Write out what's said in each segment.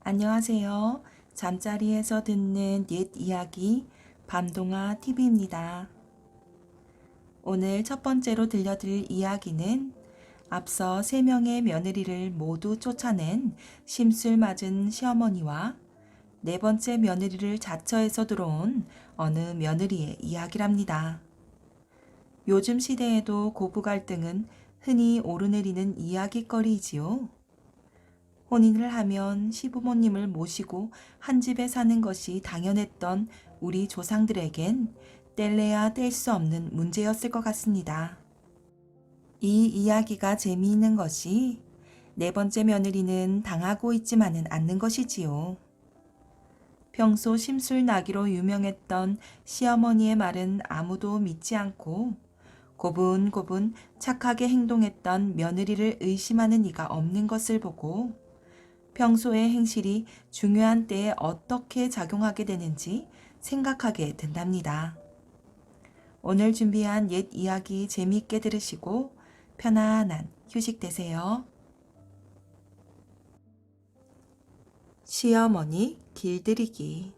안녕하세요. 잠자리에서 듣는 옛 이야기 밤동아 TV입니다. 오늘 첫 번째로 들려드릴 이야기는 앞서 3명의 며느리를 모두 쫓아낸 심술 맞은 시어머니와 네 번째 며느리를 자처해서 들어온 어느 며느리의 이야기랍니다. 요즘 시대에도 고부 갈등은 흔히 오르내리는 이야깃거리이지요. 혼인을 하면 시부모님을 모시고 한 집에 사는 것이 당연했던 우리 조상들에겐 뗄래야 뗄 수 없는 문제였을 것 같습니다. 이 이야기가 재미있는 것이 네 번째 며느리는 당하고 있지만은 않는 것이지요. 평소 심술나기로 유명했던 시어머니의 말은 아무도 믿지 않고 고분고분 착하게 행동했던 며느리를 의심하는 이가 없는 것을 보고 평소의 행실이 중요한 때에 어떻게 작용하게 되는지 생각하게 된답니다. 오늘 준비한 옛 이야기 재미있게 들으시고 편안한 휴식 되세요. 시어머니 길들이기.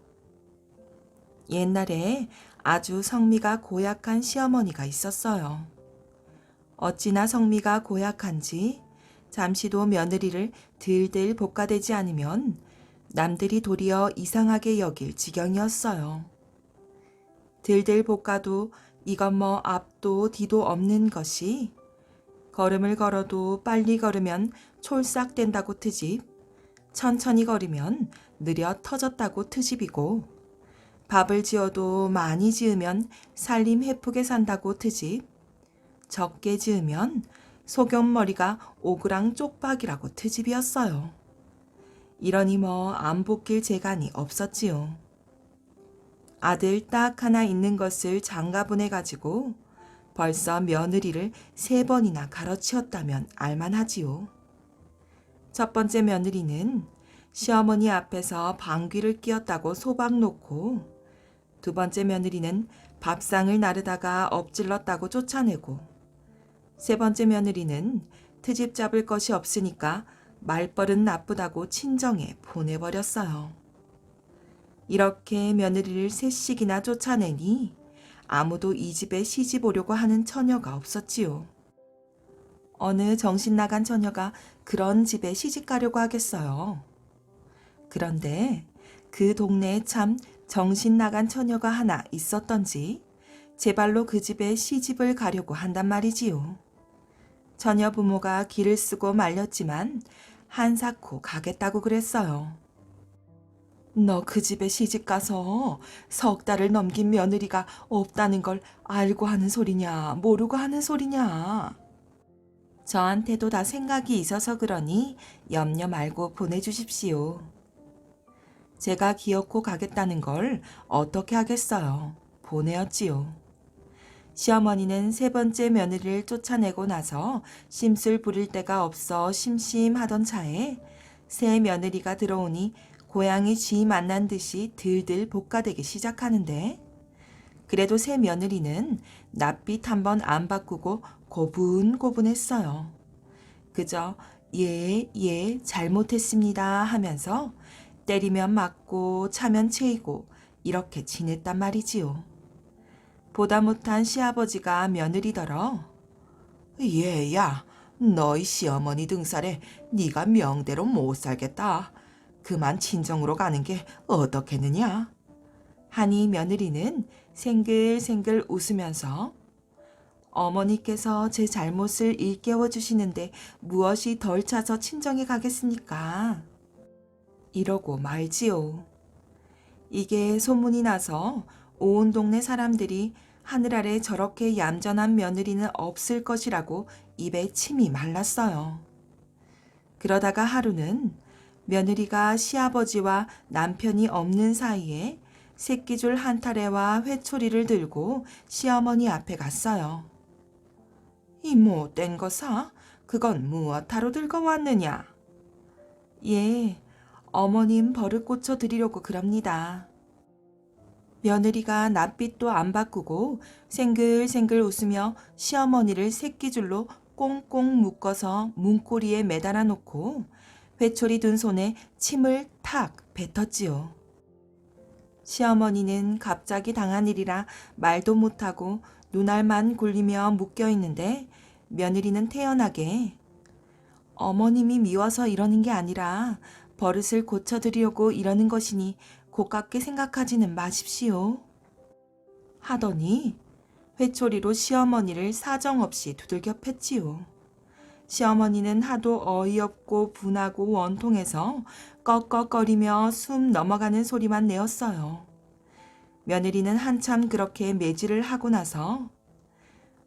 옛날에 아주 성미가 고약한 시어머니가 있었어요. 어찌나 성미가 고약한지 잠시도 며느리를 들들 볶아대지 않으면 남들이 도리어 이상하게 여길 지경이었어요. 들들 볶아도 이건 뭐 앞도 뒤도 없는 것이 걸음을 걸어도 빨리 걸으면 촐싹된다고 트집, 천천히 걸으면 느려 터졌다고 트집이고 밥을 지어도 많이 지으면 살림 해프게 산다고 트집, 적게 지으면 소견머리가 오그랑 쪽박이라고 트집이었어요. 이러니 뭐 안 볶일 재간이 없었지요. 아들 딱 하나 있는 것을 장가 보내가지고 벌써 며느리를 3번이나 가로치었다면 알만하지요. 첫 번째 며느리는 시어머니 앞에서 방귀를 뀌었다고 소박 놓고 두 번째 며느리는 밥상을 나르다가 엎질렀다고 쫓아내고 세 번째 며느리는 트집 잡을 것이 없으니까 말버릇 나쁘다고 친정에 보내버렸어요. 이렇게 며느리를 3씩이나 쫓아내니 아무도 이 집에 시집 오려고 하는 처녀가 없었지요. 어느 정신 나간 처녀가 그런 집에 시집 가려고 하겠어요. 그런데 그 동네에 참 정신 나간 처녀가 하나 있었던지 제발로 그 집에 시집을 가려고 한단 말이지요. 처녀 부모가 길을 쓰고 말렸지만 한사코 가겠다고 그랬어요. 너 그 집에 시집 가서 3달을 넘긴 며느리가 없다는 걸 알고 하는 소리냐, 모르고 하는 소리냐. 저한테도 다 생각이 있어서 그러니 염려 말고 보내주십시오. 제가 기어코 가겠다는 걸 어떻게 하겠어요. 보내었지요. 시어머니는 3번째 며느리를 쫓아내고 나서 심술 부릴 데가 없어 심심하던 차에 새 며느리가 들어오니 고양이 쥐 만난 듯이 들들 볶아대기 시작하는데 그래도 새 며느리는 낯빛 한번 안 바꾸고 고분고분했어요. 그저 예, 잘못했습니다 하면서 때리면 맞고 차면 채이고 이렇게 지냈단 말이지요. 보다 못한 시아버지가 며느리더러 얘야, 너희 시어머니 등살에 네가 명대로 못 살겠다. 그만 친정으로 가는 게 어떻겠느냐? 하니 며느리는 생글생글 웃으면서 어머니께서 제 잘못을 일깨워 주시는데 무엇이 덜 차서 친정에 가겠습니까? 이러고 말지요. 이게 소문이 나서 온 동네 사람들이 하늘 아래 저렇게 얌전한 며느리는 없을 것이라고 입에 침이 말랐어요. 그러다가 하루는 며느리가 시아버지와 남편이 없는 사이에 새끼줄 한 타래와 회초리를 들고 시어머니 앞에 갔어요. 이 못된 거사? 그건 무엇하러 들고 왔느냐? 예, 어머님 버릇 고쳐 드리려고 그럽니다. 며느리가 낯빛도 안 바꾸고 생글생글 웃으며 시어머니를 새끼줄로 꽁꽁 묶어서 문고리에 매달아 놓고 회초리 든 손에 침을 탁 뱉었지요. 시어머니는 갑자기 당한 일이라 말도 못하고 눈알만 굴리며 묶여있는데 며느리는 태연하게 어머님이 미워서 이러는 게 아니라 버릇을 고쳐드리려고 이러는 것이니 고깝게 생각하지는 마십시오. 하더니 회초리로 시어머니를 사정없이 두들겨 팼지요. 시어머니는 하도 어이없고 분하고 원통해서 꺽꺽거리며 숨 넘어가는 소리만 내었어요. 며느리는 한참 그렇게 매질을 하고 나서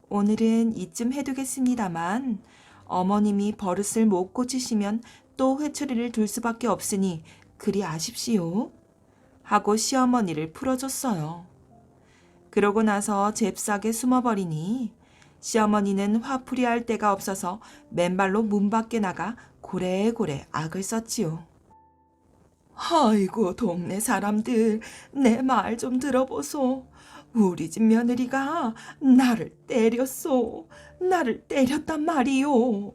오늘은 이쯤 해두겠습니다만 어머님이 버릇을 못 고치시면 또 회초리를 둘 수밖에 없으니 그리 아십시오. 하고 시어머니를 풀어줬어요. 그러고 나서 잽싸게 숨어버리니 시어머니는 화풀이할 데가 없어서 맨발로 문 밖에 나가 고래고래 악을 썼지요. 아이고 동네 사람들 내 말 좀 들어보소. 우리 집 며느리가 나를 때렸소. 나를 때렸단 말이요.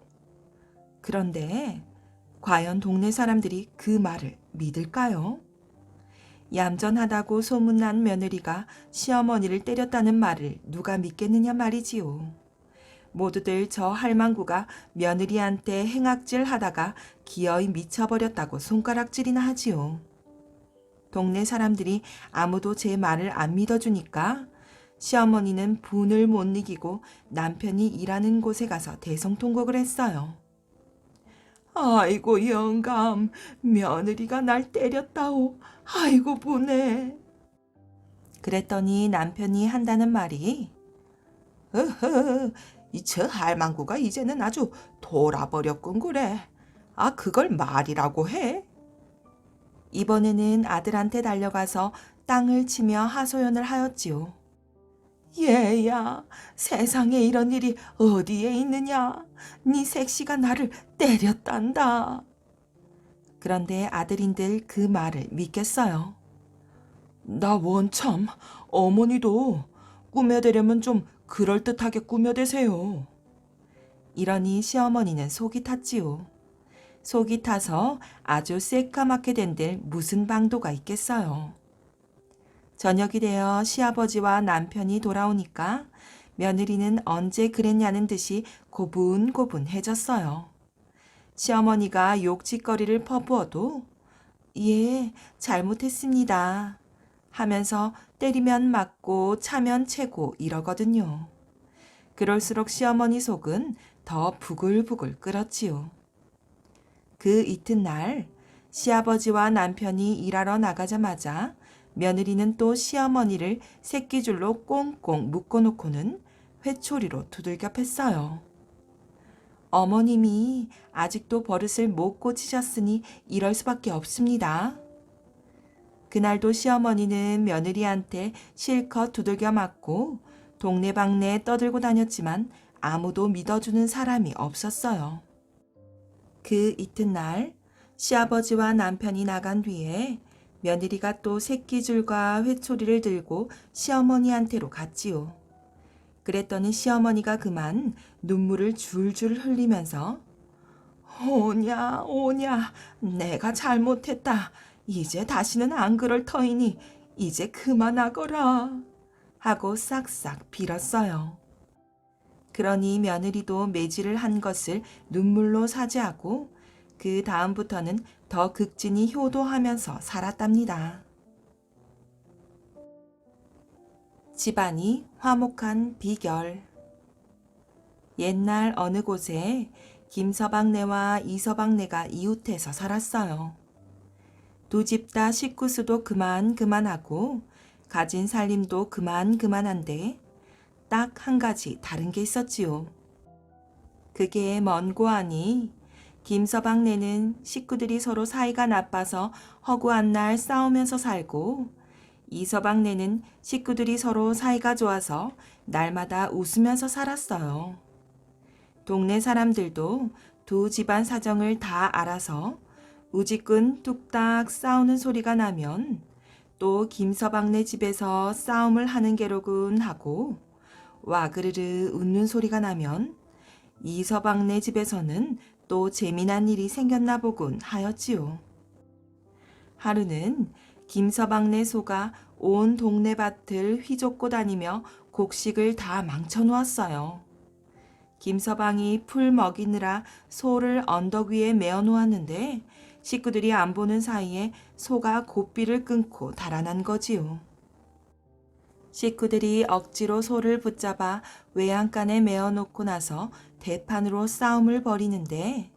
그런데 과연 동네 사람들이 그 말을 믿을까요? 얌전하다고 소문난 며느리가 시어머니를 때렸다는 말을 누가 믿겠느냐 말이지요. 모두들 저 할망구가 며느리한테 행악질 하다가 기어이 미쳐버렸다고 손가락질이나 하지요. 동네 사람들이 아무도 제 말을 안 믿어주니까 시어머니는 분을 못 이기고 남편이 일하는 곳에 가서 대성통곡을 했어요. 아이고 영감, 며느리가 날 때렸다오. 아이고 분해. 그랬더니 남편이 한다는 말이 으흐, 이 저 할망구가 이제는 아주 돌아버렸군 그래. 아 그걸 말이라고 해? 이번에는 아들한테 달려가서 땅을 치며 하소연을 하였지요. 얘야, 세상에 이런 일이 어디에 있느냐? 네 색시가 나를 때렸단다. 그런데 아들인들 그 말을 믿겠어요. 나 원참 어머니도 꾸며대려면 좀 그럴듯하게 꾸며대세요. 이러니 시어머니는 속이 탔지요. 속이 타서 아주 새까맣게 된들 무슨 방도가 있겠어요. 저녁이 되어 시아버지와 남편이 돌아오니까 며느리는 언제 그랬냐는 듯이 고분고분해졌어요. 시어머니가 욕짓거리를 퍼부어도 예, 잘못했습니다 하면서 때리면 맞고 차면 채고 이러거든요. 그럴수록 시어머니 속은 더 부글부글 끓었지요. 그 이튿날 시아버지와 남편이 일하러 나가자마자 며느리는 또 시어머니를 새끼줄로 꽁꽁 묶어놓고는 회초리로 두들겨 팼어요. 어머님이 아직도 버릇을 못 고치셨으니 이럴 수밖에 없습니다. 그날도 시어머니는 며느리한테 실컷 두들겨 맞고 동네방네 떠들고 다녔지만 아무도 믿어주는 사람이 없었어요. 그 이튿날 시아버지와 남편이 나간 뒤에 며느리가 또 새끼줄과 회초리를 들고 시어머니한테로 갔지요. 그랬더니 시어머니가 그만 눈물을 줄줄 흘리면서 오냐 오냐 내가 잘못했다. 이제 다시는 안 그럴 터이니 이제 그만하거라 하고 싹싹 빌었어요. 그러니 며느리도 매질을 한 것을 눈물로 사죄하고 그 다음부터는 더 극진히 효도하면서 살았답니다. 집안이 화목한 비결. 옛날 어느 곳에 김서방네와 이서방네가 이웃해서 살았어요. 두 집 다 식구 수도 그만하고 가진 살림도 그만한데 딱 한 가지 다른 게 있었지요. 그게 뭔고 하니 김서방네는 식구들이 서로 사이가 나빠서 허구한 날 싸우면서 살고 이서방네는 식구들이 서로 사이가 좋아서 날마다 웃으면서 살았어요. 동네 사람들도 두 집안 사정을 다 알아서 우지끈 뚝딱 싸우는 소리가 나면 또 김서방네 집에서 싸움을 하는 게로군 하고 와그르르 웃는 소리가 나면 이서방네 집에서는 또 재미난 일이 생겼나 보군 하였지요. 하루는 김서방네 소가 온 동네 밭을 휘젓고 다니며 곡식을 다 망쳐놓았어요. 김서방이 풀 먹이느라 소를 언덕 위에 메어 놓았는데 식구들이 안 보는 사이에 소가 고삐를 끊고 달아난 거지요. 식구들이 억지로 소를 붙잡아 외양간에 메어 놓고 나서 대판으로 싸움을 벌이는데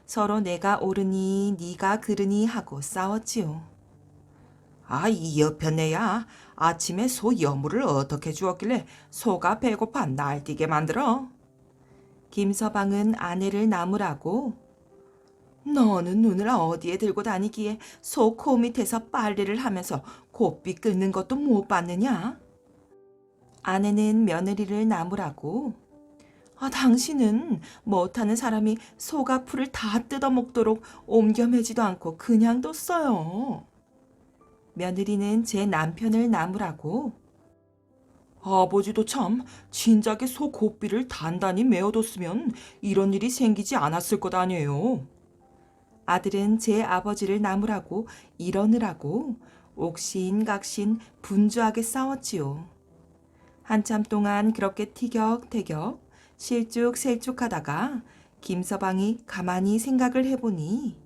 서로 내가 옳으니 네가 그르니 하고 싸웠지요. 아, 이 여편네야. 아침에 소 여물을 어떻게 주었길래 소가 배고파 날뛰게 만들어? 김서방은 아내를 나무라고 너는 눈을 어디에 들고 다니기에 소 코 밑에서 빨래를 하면서 고삐 끓는 것도 못 봤느냐? 아내는 며느리를 나무라고 당신은 못하는 사람이 소가 풀을 다 뜯어먹도록 옮겨 매지도 않고 그냥 뒀어요. 며느리는 제 남편을 나무라고 아버지도 참 진작에 소 고삐를 단단히 메어뒀으면 이런 일이 생기지 않았을 것 아니에요. 아들은 제 아버지를 나무라고 이러느라고 옥신각신 분주하게 싸웠지요. 한참 동안 그렇게 티격태격 실쭉셀쭉하다가 김서방이 가만히 생각을 해보니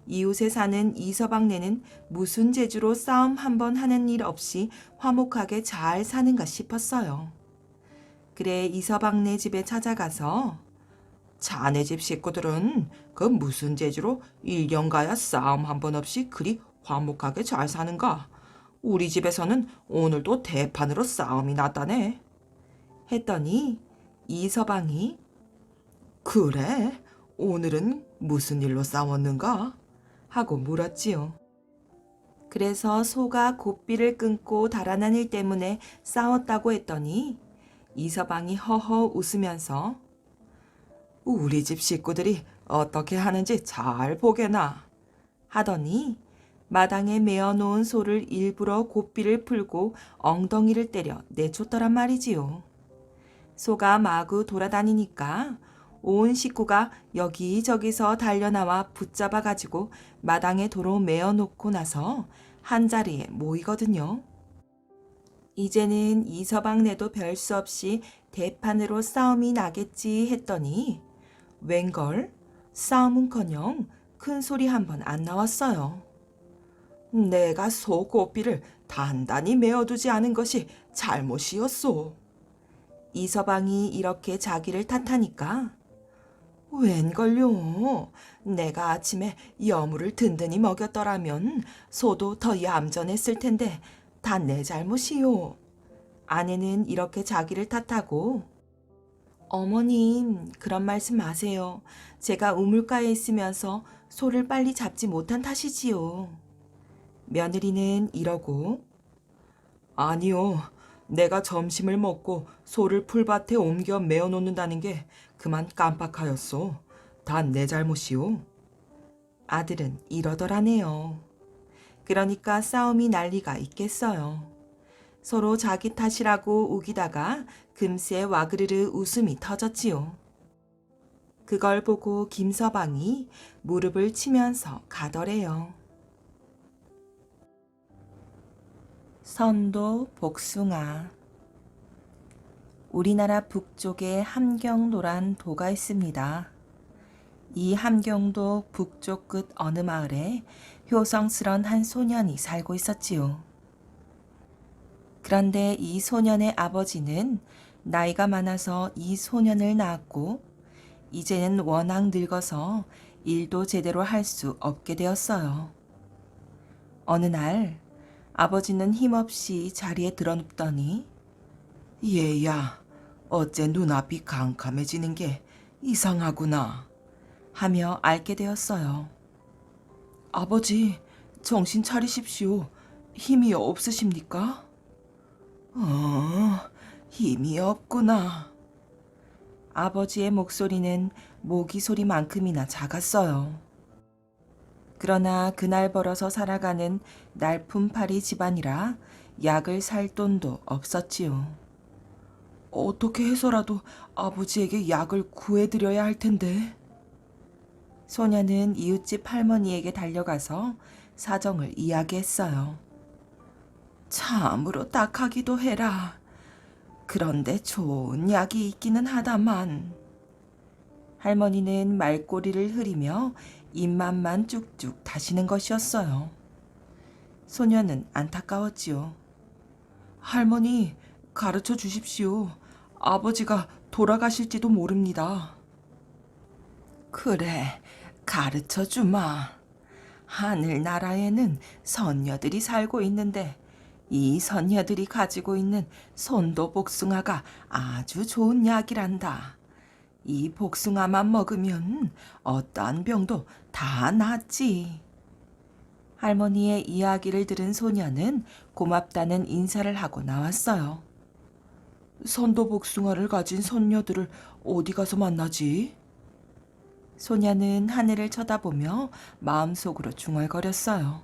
이웃에 사는 이서방네는 무슨 재주로 싸움 한번 하는 일 없이 화목하게 잘 사는가 싶었어요. 그래 이서방네 집에 찾아가서 자네 집 식구들은 그 무슨 재주로 1년 가야 싸움 한 번 없이 그리 화목하게 잘 사는가? 우리 집에서는 오늘도 대판으로 싸움이 났다네. 했더니 이서방이 그래? 오늘은 무슨 일로 싸웠는가? 하고 물었지요. 그래서 소가 고삐를 끊고 달아난 일 때문에 싸웠다고 했더니 이서방이 허허 웃으면서 우리 집 식구들이 어떻게 하는지 잘 보게나 하더니 마당에 메어 놓은 소를 일부러 고삐를 풀고 엉덩이를 때려 내쫓더란 말이지요. 소가 마구 돌아다니니까 온 식구가 여기저기서 달려나와 붙잡아가지고 마당에 도로 메어 놓고 나서 한자리에 모이거든요. 이제는 이서방네도 별 수 없이 대판으로 싸움이 나겠지 했더니 웬걸 싸움은커녕 큰 소리 한 번 안 나왔어요. 내가 소 고삐를 단단히 메어두지 않은 것이 잘못이었소. 이서방이 이렇게 자기를 탓하니까 웬걸요. 내가 아침에 여물을 든든히 먹였더라면 소도 더 얌전했을 텐데 다 내 잘못이요. 아내는 이렇게 자기를 탓하고 어머님 그런 말씀 마세요. 제가 우물가에 있으면서 소를 빨리 잡지 못한 탓이지요. 며느리는 이러고 아니요. 내가 점심을 먹고 소를 풀밭에 옮겨 메어 놓는다는 게 그만 깜빡하였소. 다 내 잘못이오. 아들은 이러더라네요. 그러니까 싸움이 날 리가 있겠어요. 서로 자기 탓이라고 우기다가 금세 와그르르 웃음이 터졌지요. 그걸 보고 김서방이 무릎을 치면서 가더래요. 선도 복숭아. 우리나라 북쪽에 함경도란 도가 있습니다. 이 함경도 북쪽 끝 어느 마을에 효성스런 한 소년이 살고 있었지요. 그런데 이 소년의 아버지는 나이가 많아서 이 소년을 낳았고 이제는 워낙 늙어서 일도 제대로 할 수 없게 되었어요. 어느 날 아버지는 힘없이 자리에 드러눕더니 얘야, 어째 눈앞이 캄캄해지는 게 이상하구나 하며 알게 되었어요. 아버지, 정신 차리십시오. 힘이 없으십니까? 힘이 없구나. 아버지의 목소리는 모기 소리만큼이나 작았어요. 그러나 그날 벌어서 살아가는 날품팔이 집안이라 약을 살 돈도 없었지요. 어떻게 해서라도 아버지에게 약을 구해드려야 할 텐데. 소녀는 이웃집 할머니에게 달려가서 사정을 이야기했어요. 참으로 딱하기도 해라. 그런데 좋은 약이 있기는 하다만. 할머니는 말꼬리를 흐리며 입맛만 쭉쭉 다시는 것이었어요. 소녀는 안타까웠지요. 할머니, 가르쳐 주십시오. 아버지가 돌아가실지도 모릅니다. 그래, 가르쳐 주마. 하늘나라에는 선녀들이 살고 있는데 이 선녀들이 가지고 있는 손도 복숭아가 아주 좋은 약이란다. 이 복숭아만 먹으면 어떠한 병도 다 낫지. 할머니의 이야기를 들은 소녀는 고맙다는 인사를 하고 나왔어요. 선도 복숭아를 가진 선녀들을 어디 가서 만나지? 소녀는 하늘을 쳐다보며 마음속으로 중얼거렸어요.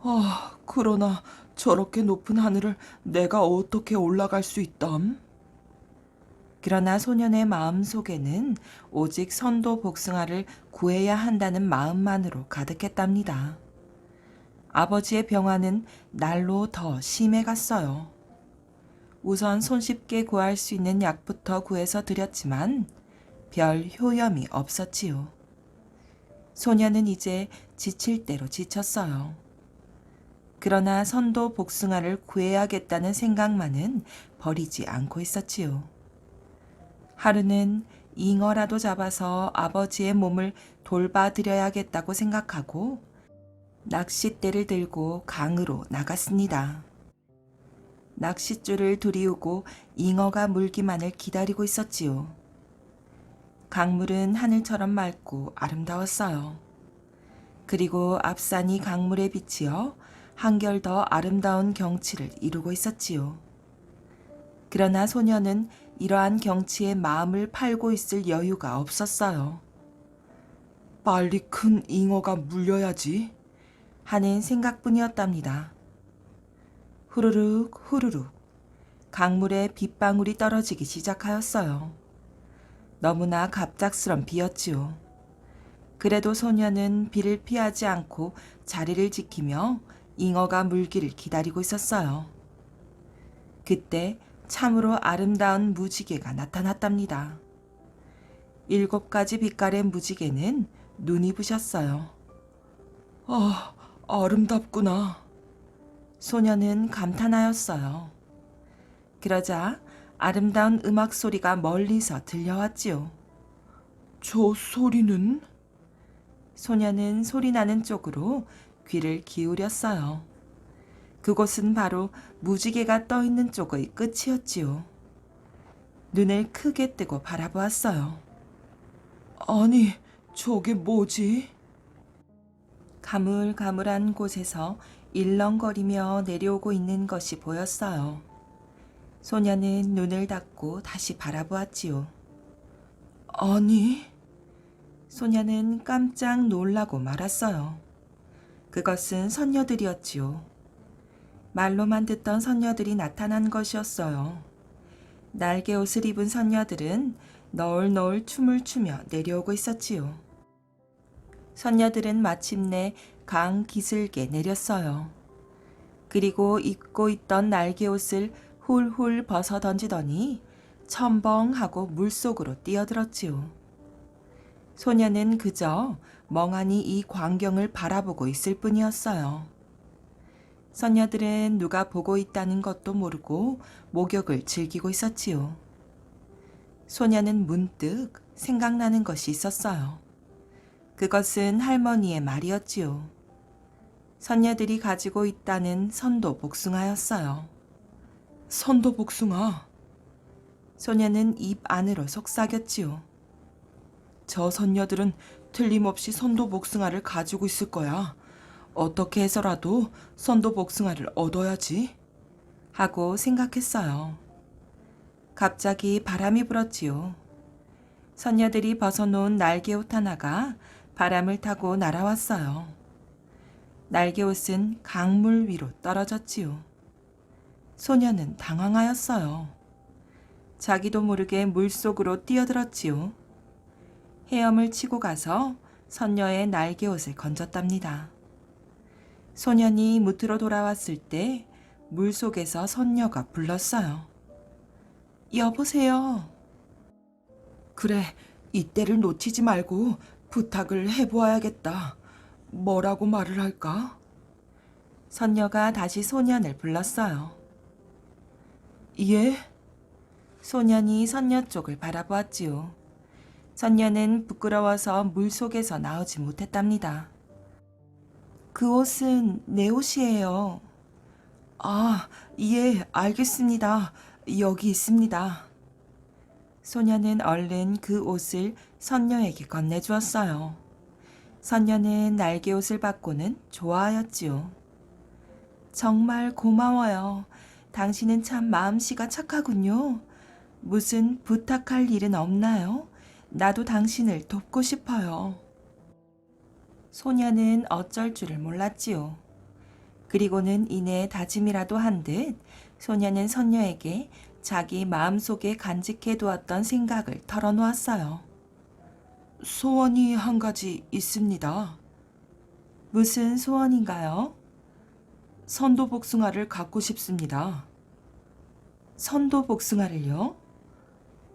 아, 그러나 저렇게 높은 하늘을 내가 어떻게 올라갈 수 있담? 그러나 소년의 마음속에는 오직 선도 복숭아를 구해야 한다는 마음만으로 가득했답니다. 아버지의 병화는 날로 더 심해갔어요. 우선 손쉽게 구할 수 있는 약부터 구해서 드렸지만 별 효염이 없었지요. 소녀는 이제 지칠 대로 지쳤어요. 그러나 선도 복숭아를 구해야겠다는 생각만은 버리지 않고 있었지요. 하루는 잉어라도 잡아서 아버지의 몸을 돌봐드려야겠다고 생각하고 낚싯대를 들고 강으로 나갔습니다. 낚싯줄을 두리우고 잉어가 물기만을 기다리고 있었지요. 강물은 하늘처럼 맑고 아름다웠어요. 그리고 앞산이 강물에 비치어 한결 더 아름다운 경치를 이루고 있었지요. 그러나 소녀는 이러한 경치에 마음을 팔고 있을 여유가 없었어요. 빨리 큰 잉어가 물려야지 하는 생각뿐이었답니다. 후루룩 후루룩 강물에 빗방울이 떨어지기 시작하였어요. 너무나 갑작스런 비였지요. 그래도 소녀는 비를 피하지 않고 자리를 지키며 잉어가 물기를 기다리고 있었어요. 그때 참으로 아름다운 무지개가 나타났답니다. 7가지 빛깔의 무지개는 눈이 부셨어요. 아, 아름답구나. 소녀는 감탄하였어요. 그러자 아름다운 음악 소리가 멀리서 들려왔지요. 저 소리는? 소녀는 소리나는 쪽으로 귀를 기울였어요. 그곳은 바로 무지개가 떠 있는 쪽의 끝이었지요. 눈을 크게 뜨고 바라보았어요. 아니, 저게 뭐지? 가물가물한 곳에서 일렁거리며 내려오고 있는 것이 보였어요. 소녀는 눈을 닫고 다시 바라보았지요. 아니, 소녀는 깜짝 놀라고 말았어요. 그것은 선녀들이었지요. 말로만 듣던 선녀들이 나타난 것이었어요. 날개 옷을 입은 선녀들은 너울너울 춤을 추며 내려오고 있었지요. 선녀들은 마침내 강 기슭에 내렸어요. 그리고 입고 있던 날개 옷을 훌훌 벗어 던지더니 첨벙하고 물속으로 뛰어들었지요. 소녀는 그저 멍하니 이 광경을 바라보고 있을 뿐이었어요. 선녀들은 누가 보고 있다는 것도 모르고 목욕을 즐기고 있었지요. 소녀는 문득 생각나는 것이 있었어요. 그것은 할머니의 말이었지요. 선녀들이 가지고 있다는 선도 복숭아였어요. 선도 복숭아. 소녀는 입 안으로 속삭였지요. 저 선녀들은 틀림없이 선도 복숭아를 가지고 있을 거야. 어떻게 해서라도 선도 복숭아를 얻어야지 하고 생각했어요. 갑자기 바람이 불었지요. 선녀들이 벗어놓은 날개옷 하나가 바람을 타고 날아왔어요. 날개옷은 강물 위로 떨어졌지요. 소녀는 당황하였어요. 자기도 모르게 물속으로 뛰어들었지요. 헤엄을 치고 가서 선녀의 날개옷을 건졌답니다. 소년이 무트로 돌아왔을 때 물속에서 선녀가 불렀어요. 여보세요. 그래, 이때를 놓치지 말고 부탁을 해보아야겠다. 뭐라고 말을 할까? 선녀가 다시 소년을 불렀어요. 예? 소년이 선녀 쪽을 바라보았지요. 선녀는 부끄러워서 물속에서 나오지 못했답니다. 그 옷은 내 옷이에요. 아, 예, 알겠습니다. 여기 있습니다. 소녀는 얼른 그 옷을 선녀에게 건네주었어요. 선녀는 날개옷을 받고는 좋아하였지요. 정말 고마워요. 당신은 참 마음씨가 착하군요. 무슨 부탁할 일은 없나요? 나도 당신을 돕고 싶어요. 소녀는 어쩔 줄을 몰랐지요. 그리고는 이내 다짐이라도 한 듯 소녀는 선녀에게 자기 마음속에 간직해두었던 생각을 털어놓았어요. 소원이 한 가지 있습니다. 무슨 소원인가요? 선도복숭아를 갖고 싶습니다. 선도복숭아를요?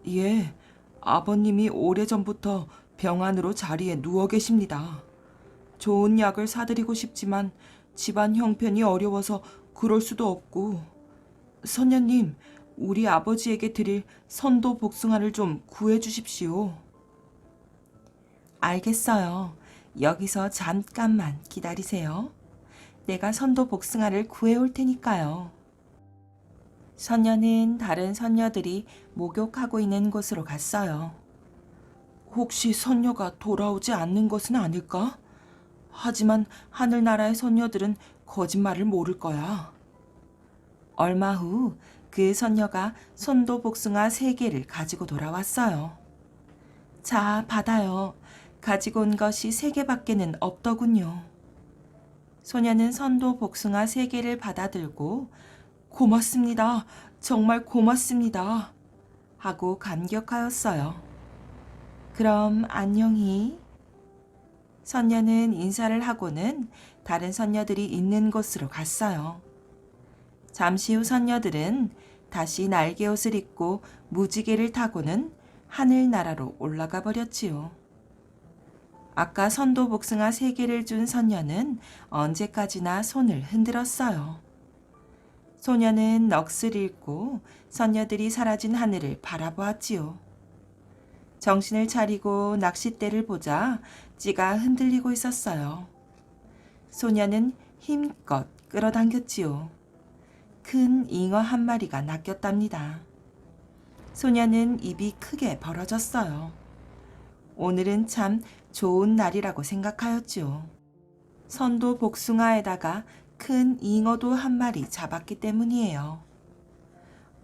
예, 아버님이 오래전부터 병환으로 자리에 누워 계십니다. 좋은 약을 사드리고 싶지만 집안 형편이 어려워서 그럴 수도 없고, 선녀님, 우리 아버지에게 드릴 선도 복숭아를 좀 구해 주십시오. 알겠어요. 여기서 잠깐만 기다리세요. 내가 선도 복숭아를 구해올 테니까요. 선녀는 다른 선녀들이 목욕하고 있는 곳으로 갔어요. 혹시 선녀가 돌아오지 않는 것은 아닐까? 하지만 하늘나라의 선녀들은 거짓말을 모를 거야. 얼마 후 그 선녀가 선도 복숭아 3개를 가지고 돌아왔어요. 자, 받아요. 가지고 온 것이 3개밖에는 없더군요. 소녀는 선도 복숭아 3개를 받아들고 고맙습니다. 정말 고맙습니다. 하고 감격하였어요. 그럼 안녕히. 선녀는 인사를 하고는 다른 선녀들이 있는 곳으로 갔어요. 잠시 후 선녀들은 다시 날개옷을 입고 무지개를 타고는 하늘나라로 올라가 버렸지요. 아까 선도 복숭아 3개를 준 선녀는 언제까지나 손을 흔들었어요. 소녀는 넋을 잃고 선녀들이 사라진 하늘을 바라보았지요. 정신을 차리고 낚싯대를 보자 찌가 흔들리고 있었어요. 소녀는 힘껏 끌어당겼지요. 큰 잉어 한 마리가 낚였답니다. 소녀는 입이 크게 벌어졌어요. 오늘은 참 좋은 날이라고 생각하였지요. 선도 복숭아에다가 큰 잉어도 한 마리 잡았기 때문이에요.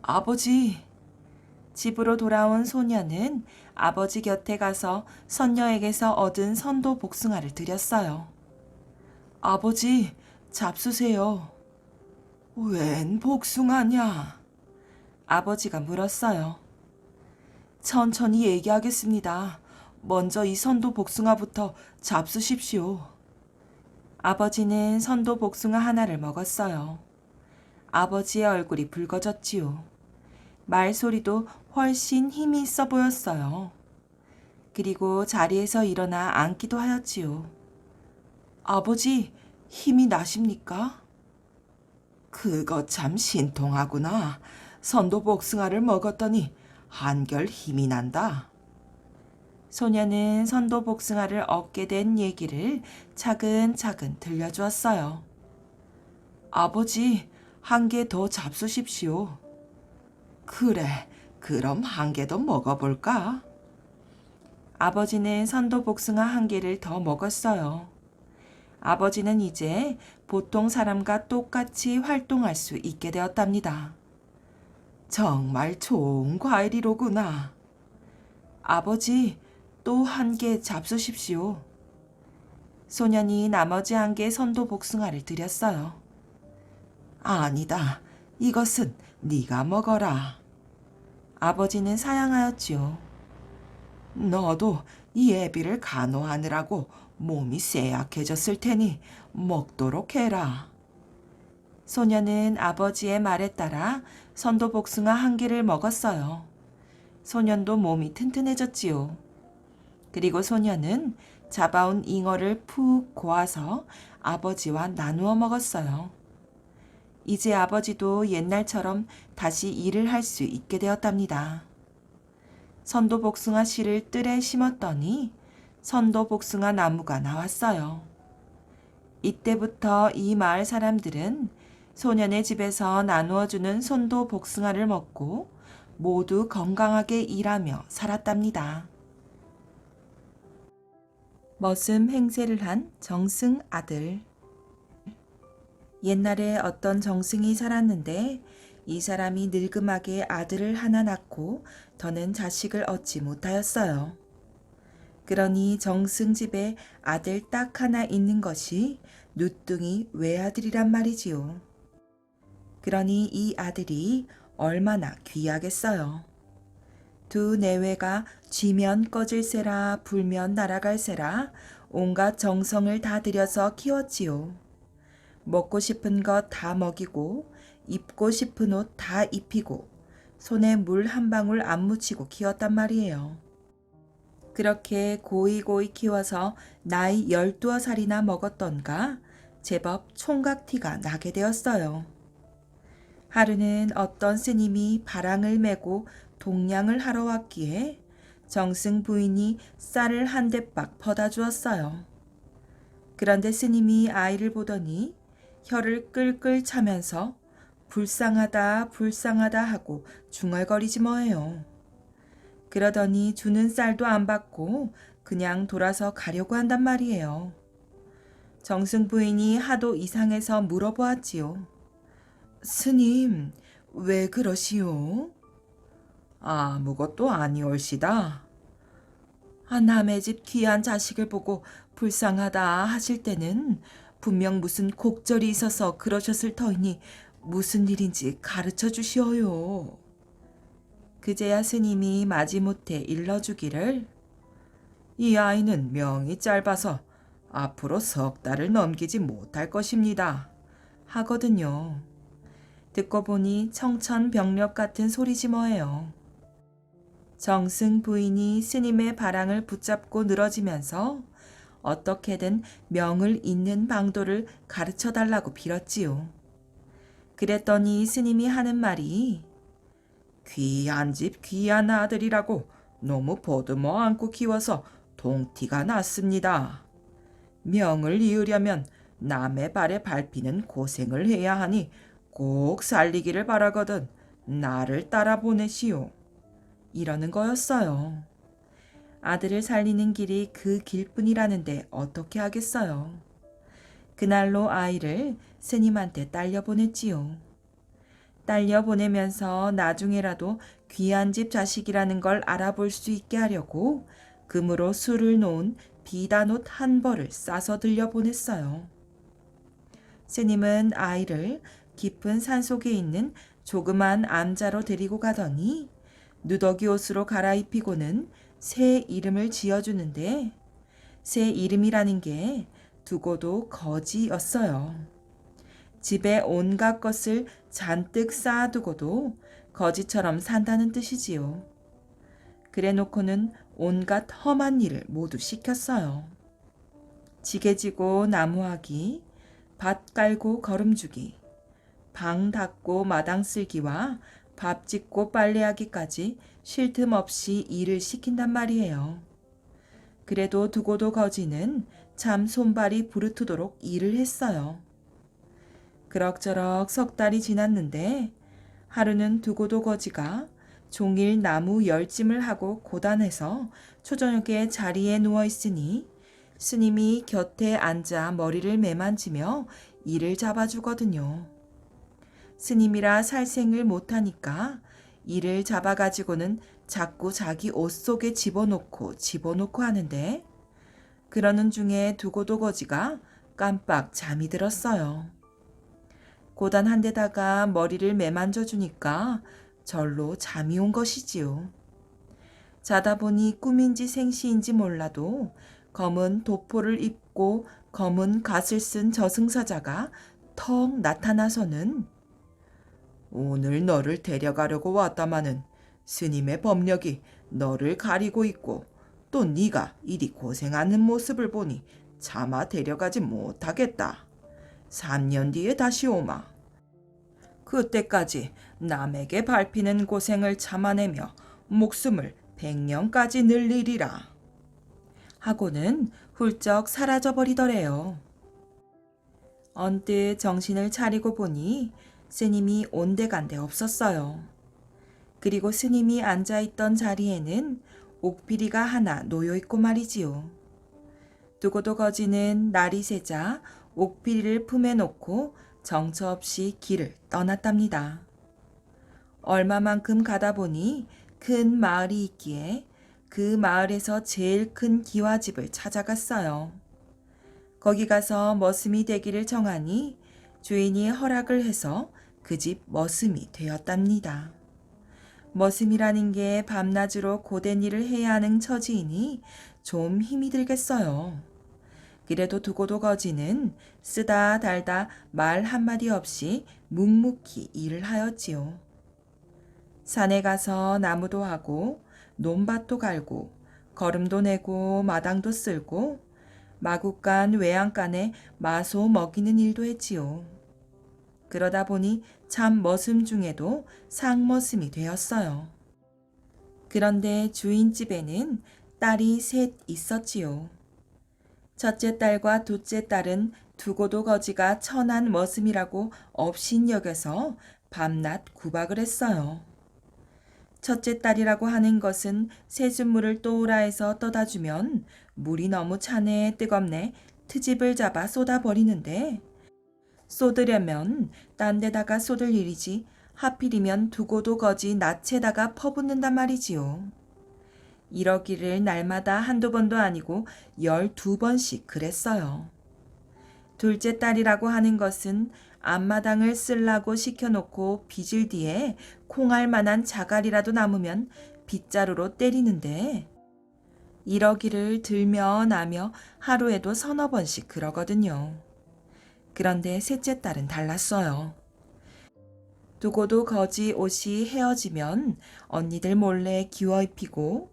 아버지! 집으로 돌아온 소녀는 아버지 곁에 가서 선녀에게서 얻은 선도 복숭아를 드렸어요. 아버지, 잡수세요. 웬 복숭아냐? 아버지가 물었어요. 천천히 얘기하겠습니다. 먼저 이 선도 복숭아부터 잡수십시오. 아버지는 선도 복숭아 하나를 먹었어요. 아버지의 얼굴이 붉어졌지요. 말소리도 훨씬 힘이 있어 보였어요. 그리고 자리에서 일어나 앉기도 하였지요. 아버지, 힘이 나십니까? 그거 참 신통하구나. 선도 복숭아를 먹었더니 한결 힘이 난다. 소녀는 선도 복숭아를 얻게 된 얘기를 차근차근 들려주었어요. 아버지, 한 개 더 잡수십시오. 그래, 그럼 한 개 더 먹어볼까? 아버지는 선도 복숭아 한 개를 더 먹었어요. 아버지는 이제 보통 사람과 똑같이 활동할 수 있게 되었답니다. 정말 좋은 과일이로구나. 아버지, 또 한 개 잡수십시오. 소년이 나머지 한 개 선도 복숭아를 드렸어요. 아니다. 이것은 네가 먹어라. 아버지는 사양하였지요. 너도 이 애비를 간호하느라고 몸이 쇠약해졌을 테니 먹도록 해라. 소녀는 아버지의 말에 따라 선도복숭아 한 개를 먹었어요. 소년도 몸이 튼튼해졌지요. 그리고 소녀는 잡아온 잉어를 푹 고아서 아버지와 나누어 먹었어요. 이제 아버지도 옛날처럼 다시 일을 할 수 있게 되었답니다. 선도복숭아 씨를 뜰에 심었더니 선도복숭아 나무가 나왔어요. 이때부터 이 마을 사람들은 소년의 집에서 나누어주는 선도복숭아를 먹고 모두 건강하게 일하며 살았답니다. 머슴 행세를 한 정승 아들. 옛날에 어떤 정승이 살았는데 이 사람이 늙음하게 아들을 하나 낳고 더는 자식을 얻지 못하였어요. 그러니 정승 집에 아들 딱 하나 있는 것이 누뚱이 외아들이란 말이지요. 그러니 이 아들이 얼마나 귀하겠어요. 두 내외가 쥐면 꺼질세라 불면 날아갈세라 온갖 정성을 다 들여서 키웠지요. 먹고 싶은 것 다 먹이고 입고 싶은 옷 다 입히고 손에 물 한 방울 안 묻히고 키웠단 말이에요. 그렇게 고이고이 키워서 나이 12살이나 먹었던가 제법 총각티가 나게 되었어요. 하루는 어떤 스님이 바랑을 메고 동냥을 하러 왔기에 정승 부인이 쌀을 한 대박 퍼다 주었어요. 그런데 스님이 아이를 보더니 혀를 끌끌 차면서 불쌍하다 불쌍하다 하고 중얼거리지 뭐예요. 그러더니 주는 쌀도 안 받고 그냥 돌아서 가려고 한단 말이에요. 정승 부인이 하도 이상해서 물어보았지요. 스님, 왜 그러시오? 아무것도 아니올시다. 남의 집 귀한 자식을 보고 불쌍하다 하실 때는 분명 무슨 곡절이 있어서 그러셨을 터이니 무슨 일인지 가르쳐 주시어요. 그제야 스님이 마지못해 일러주기를 이 아이는 명이 짧아서 앞으로 3달을 넘기지 못할 것입니다. 하거든요. 듣고 보니 청천벽력 같은 소리지 뭐예요. 정승 부인이 스님의 바랑을 붙잡고 늘어지면서 어떻게든 명을 잇는 방도를 가르쳐 달라고 빌었지요. 그랬더니 스님이 하는 말이 귀한 집 귀한 아들이라고 너무 보듬어 안고 키워서 동티가 났습니다. 명을 이으려면 남의 발에 밟히는 고생을 해야 하니 꼭 살리기를 바라거든 나를 따라 보내시오. 이러는 거였어요. 아들을 살리는 길이 그 길뿐이라는데 어떻게 하겠어요. 그날로 아이를 스님한테 딸려 보냈지요. 딸려 보내면서 나중에라도 귀한 집 자식이라는 걸 알아볼 수 있게 하려고 금으로 술을 놓은 비단옷 한 벌을 싸서 들려 보냈어요. 스님은 아이를 깊은 산속에 있는 조그만 암자로 데리고 가더니 누더기 옷으로 갈아입히고는 새 이름을 지어주는데 새 이름이라는 게 두고도 거지였어요. 집에 온갖 것을 잔뜩 쌓아두고도 거지처럼 산다는 뜻이지요. 그래 놓고는 온갖 험한 일을 모두 시켰어요. 지게 지고 나무하기, 밭 깔고 거름주기, 방 닦고 마당 쓸기와 밥 짓고 빨래하기까지 쉴 틈 없이 일을 시킨단 말이에요. 그래도 두고도 거지는 참 손발이 부르트도록 일을 했어요. 그럭저럭 3달이 지났는데 하루는 두고도 거지가 종일 나무 열짐을 하고 고단해서 초저녁에 자리에 누워있으니 스님이 곁에 앉아 머리를 매만지며 이를 잡아주거든요. 스님이라 살생을 못하니까 이를 잡아가지고는 자꾸 자기 옷 속에 집어넣고 하는데 그러는 중에 두고도 거지가 깜빡 잠이 들었어요. 고단한 데다가 머리를 매만져 주니까 절로 잠이 온 것이지요. 자다 보니 꿈인지 생시인지 몰라도 검은 도포를 입고 검은 갓을 쓴 저승사자가 턱 나타나서는 오늘 너를 데려가려고 왔다마는 스님의 법력이 너를 가리고 있고 또 네가 이리 고생하는 모습을 보니 차마 데려가지 못하겠다. 3년 뒤에 다시 오마. 그때까지 남에게 밟히는 고생을 참아내며 목숨을 100년까지 늘리리라. 하고는 훌쩍 사라져버리더래요. 언뜻 정신을 차리고 보니 스님이 온데간데 없었어요. 그리고 스님이 앉아있던 자리에는 옥피리가 하나 놓여있고 말이지요. 두고도 거지는 날이 새자 옥피리를 품에 놓고 정처 없이 길을 떠났답니다. 얼마만큼 가다 보니 큰 마을이 있기에 그 마을에서 제일 큰 기와집을 찾아갔어요. 거기 가서 머슴이 되기를 정하니 주인이 허락을 해서 그 집 머슴이 되었답니다. 머슴이라는 게 밤낮으로 고된 일을 해야 하는 처지이니 좀 힘이 들겠어요. 그래도 두고도 거지는 쓰다 달다 말 한마디 없이 묵묵히 일을 하였지요. 산에 가서 나무도 하고 논밭도 갈고 거름도 내고 마당도 쓸고 마구간 외양간에 마소 먹이는 일도 했지요. 그러다 보니 참 머슴 중에도 상머슴이 되었어요. 그런데 주인집에는 딸이 셋 있었지요. 첫째 딸과 둘째 딸은 두고도 거지가 천한 머슴이라고 업신여겨서 밤낮 구박을 했어요. 첫째 딸이라고 하는 것은 새순물을 또우라 해서 떠다주면 물이 너무 차네 뜨겁네 트집을 잡아 쏟아버리는데 쏟으려면 딴 데다가 쏟을 일이지 하필이면 두고도 거지 낯에다가 퍼붓는단 말이지요. 이러기를 날마다 한두 번도 아니고 12번씩 그랬어요. 둘째 딸이라고 하는 것은 앞마당을 쓸라고 시켜놓고 빚을 뒤에 콩알 만한 자갈이라도 남으면 빗자루로 때리는데 이러기를 들며 나며 하루에도 서너 번씩 그러거든요. 그런데 셋째 딸은 달랐어요. 두고도 거지 옷이 헤어지면 언니들 몰래 기워 입히고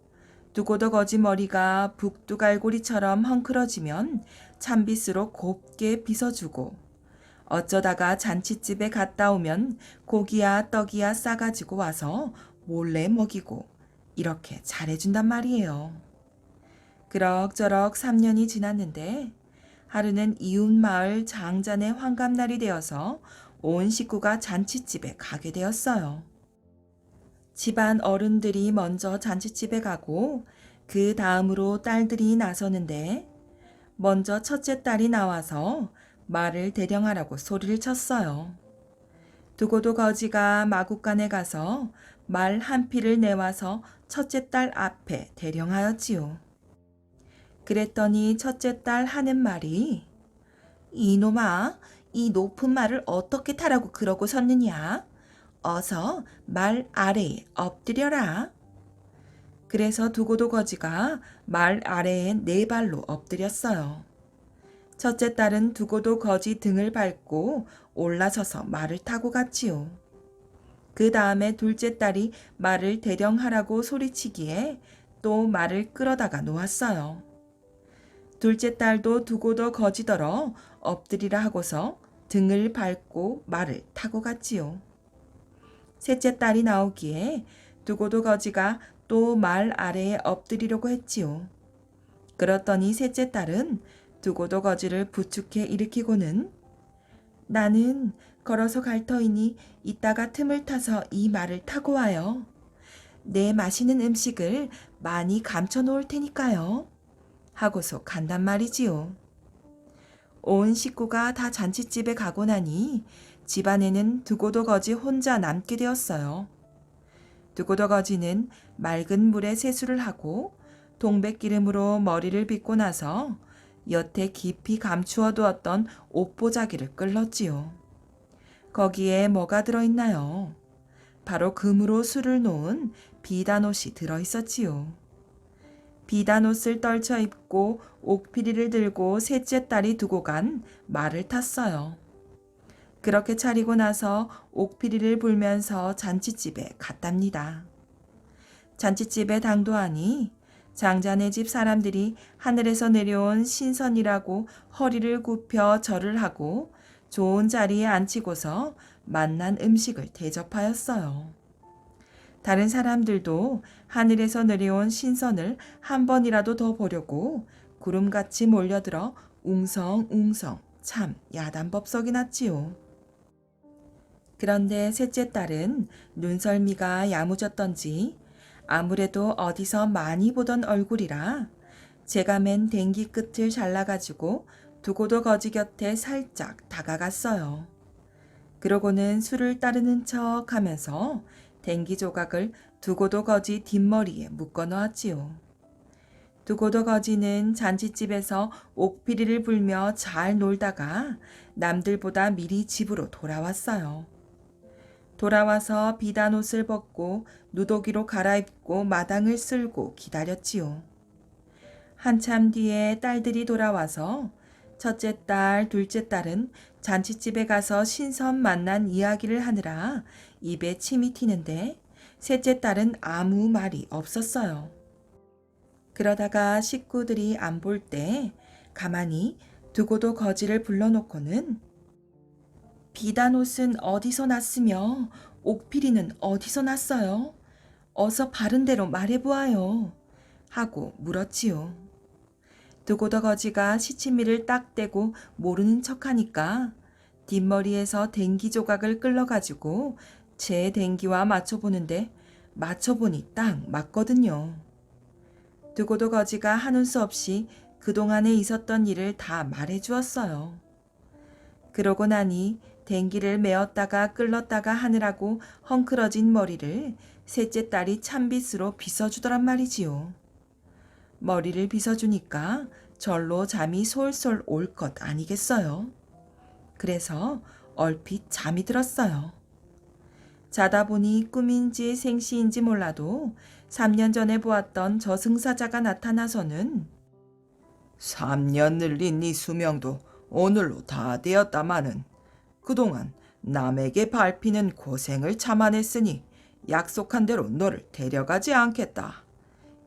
두고도 거지 머리가 북두갈고리처럼 헝클어지면 찬빗으로 곱게 빗어주고 어쩌다가 잔칫집에 갔다 오면 고기야 떡이야 싸가지고 와서 몰래 먹이고 이렇게 잘해준단 말이에요. 그럭저럭 3년이 지났는데 하루는 이웃 마을 장잔의 환갑날이 되어서 온 식구가 잔칫집에 가게 되었어요. 집안 어른들이 먼저 잔칫집에 가고 그 다음으로 딸들이 나서는데 먼저 첫째 딸이 나와서 말을 대령하라고 소리를 쳤어요. 두고도 거지가 마구간에 가서 말 한 피를 내와서 첫째 딸 앞에 대령하였지요. 그랬더니 첫째 딸 하는 말이 이놈아, 이 높은 말을 어떻게 타라고 그러고 섰느냐? 어서 말 아래에 엎드려라. 그래서 두고도 거지가 말 아래에 네 발로 엎드렸어요. 첫째 딸은 두고도 거지 등을 밟고 올라서서 말을 타고 갔지요. 그 다음에 둘째 딸이 말을 대령하라고 소리치기에 또 말을 끌어다가 놓았어요. 둘째 딸도 두고도 거지더러 엎드리라 하고서 등을 밟고 말을 타고 갔지요. 셋째 딸이 나오기에 두고도 거지가 또 말 아래에 엎드리려고 했지요. 그렇더니 셋째 딸은 두고도 거지를 부축해 일으키고는 나는 걸어서 갈 터이니 이따가 틈을 타서 이 말을 타고 와요. 내 맛있는 음식을 많이 감춰 놓을 테니까요. 하고서 간단 말이지요. 온 식구가 다 잔칫집에 가고 나니 집안에는 두고도 거지 혼자 남게 되었어요. 두고도 거지는 맑은 물에 세수를 하고 동백기름으로 머리를 빗고 나서 여태 깊이 감추어 두었던 옷보자기를 끌렀지요. 거기에 뭐가 들어있나요? 바로 금으로 술을 놓은 비단옷이 들어있었지요. 비단 옷을 떨쳐 입고 옥피리를 들고 셋째 딸이 두고 간 말을 탔어요. 그렇게 차리고 나서 옥피리를 불면서 잔치집에 갔답니다. 잔치집에 당도하니 장자네 집 사람들이 하늘에서 내려온 신선이라고 허리를 굽혀 절을 하고 좋은 자리에 앉히고서 맛난 음식을 대접하였어요. 다른 사람들도 하늘에서 내려온 신선을 한 번이라도 더 보려고 구름같이 몰려들어 웅성웅성 참 야단법석이 났지요. 그런데 셋째 딸은 눈썰미가 야무졌던지 아무래도 어디서 많이 보던 얼굴이라 제가 맨 댕기 끝을 잘라가지고 두고도 거지 곁에 살짝 다가갔어요. 그러고는 술을 따르는 척 하면서 댕기 조각을 두고도 거지 뒷머리에 묶어 놓았지요. 두고도 거지는 잔치집에서 옥피리를 불며 잘 놀다가 남들보다 미리 집으로 돌아왔어요. 돌아와서 비단 옷을 벗고 누더기로 갈아입고 마당을 쓸고 기다렸지요. 한참 뒤에 딸들이 돌아와서 첫째 딸, 둘째 딸은 잔치집에 가서 신선 만난 이야기를 하느라 입에 침이 튀는데 셋째 딸은 아무 말이 없었어요. 그러다가 식구들이 안 볼 때 가만히 두고도 거지를 불러놓고는 비단 옷은 어디서 났으며 옥피리는 어디서 났어요? 어서 바른 대로 말해보아요. 하고 물었지요. 두고도 거지가 시치미를 딱 떼고 모르는 척하니까 뒷머리에서 댕기 조각을 끌러가지고 제 댕기와 맞춰보는데 맞춰보니 딱 맞거든요. 두고도 거지가 하는 수 없이 그동안에 있었던 일을 다 말해주었어요. 그러고 나니 댕기를 메었다가 끌렀다가 하느라고 헝클어진 머리를 셋째 딸이 찬빗으로 빗어주더란 말이지요. 머리를 빗어주니까 절로 잠이 솔솔 올 것 아니겠어요? 그래서 얼핏 잠이 들었어요. 자다 보니 꿈인지 생시인지 몰라도 3년 전에 보았던 저승사자가 나타나서는 3년 늘린 네 수명도 오늘로 다 되었다마는 그동안 남에게 밟히는 고생을 참아냈으니 약속한 대로 너를 데려가지 않겠다.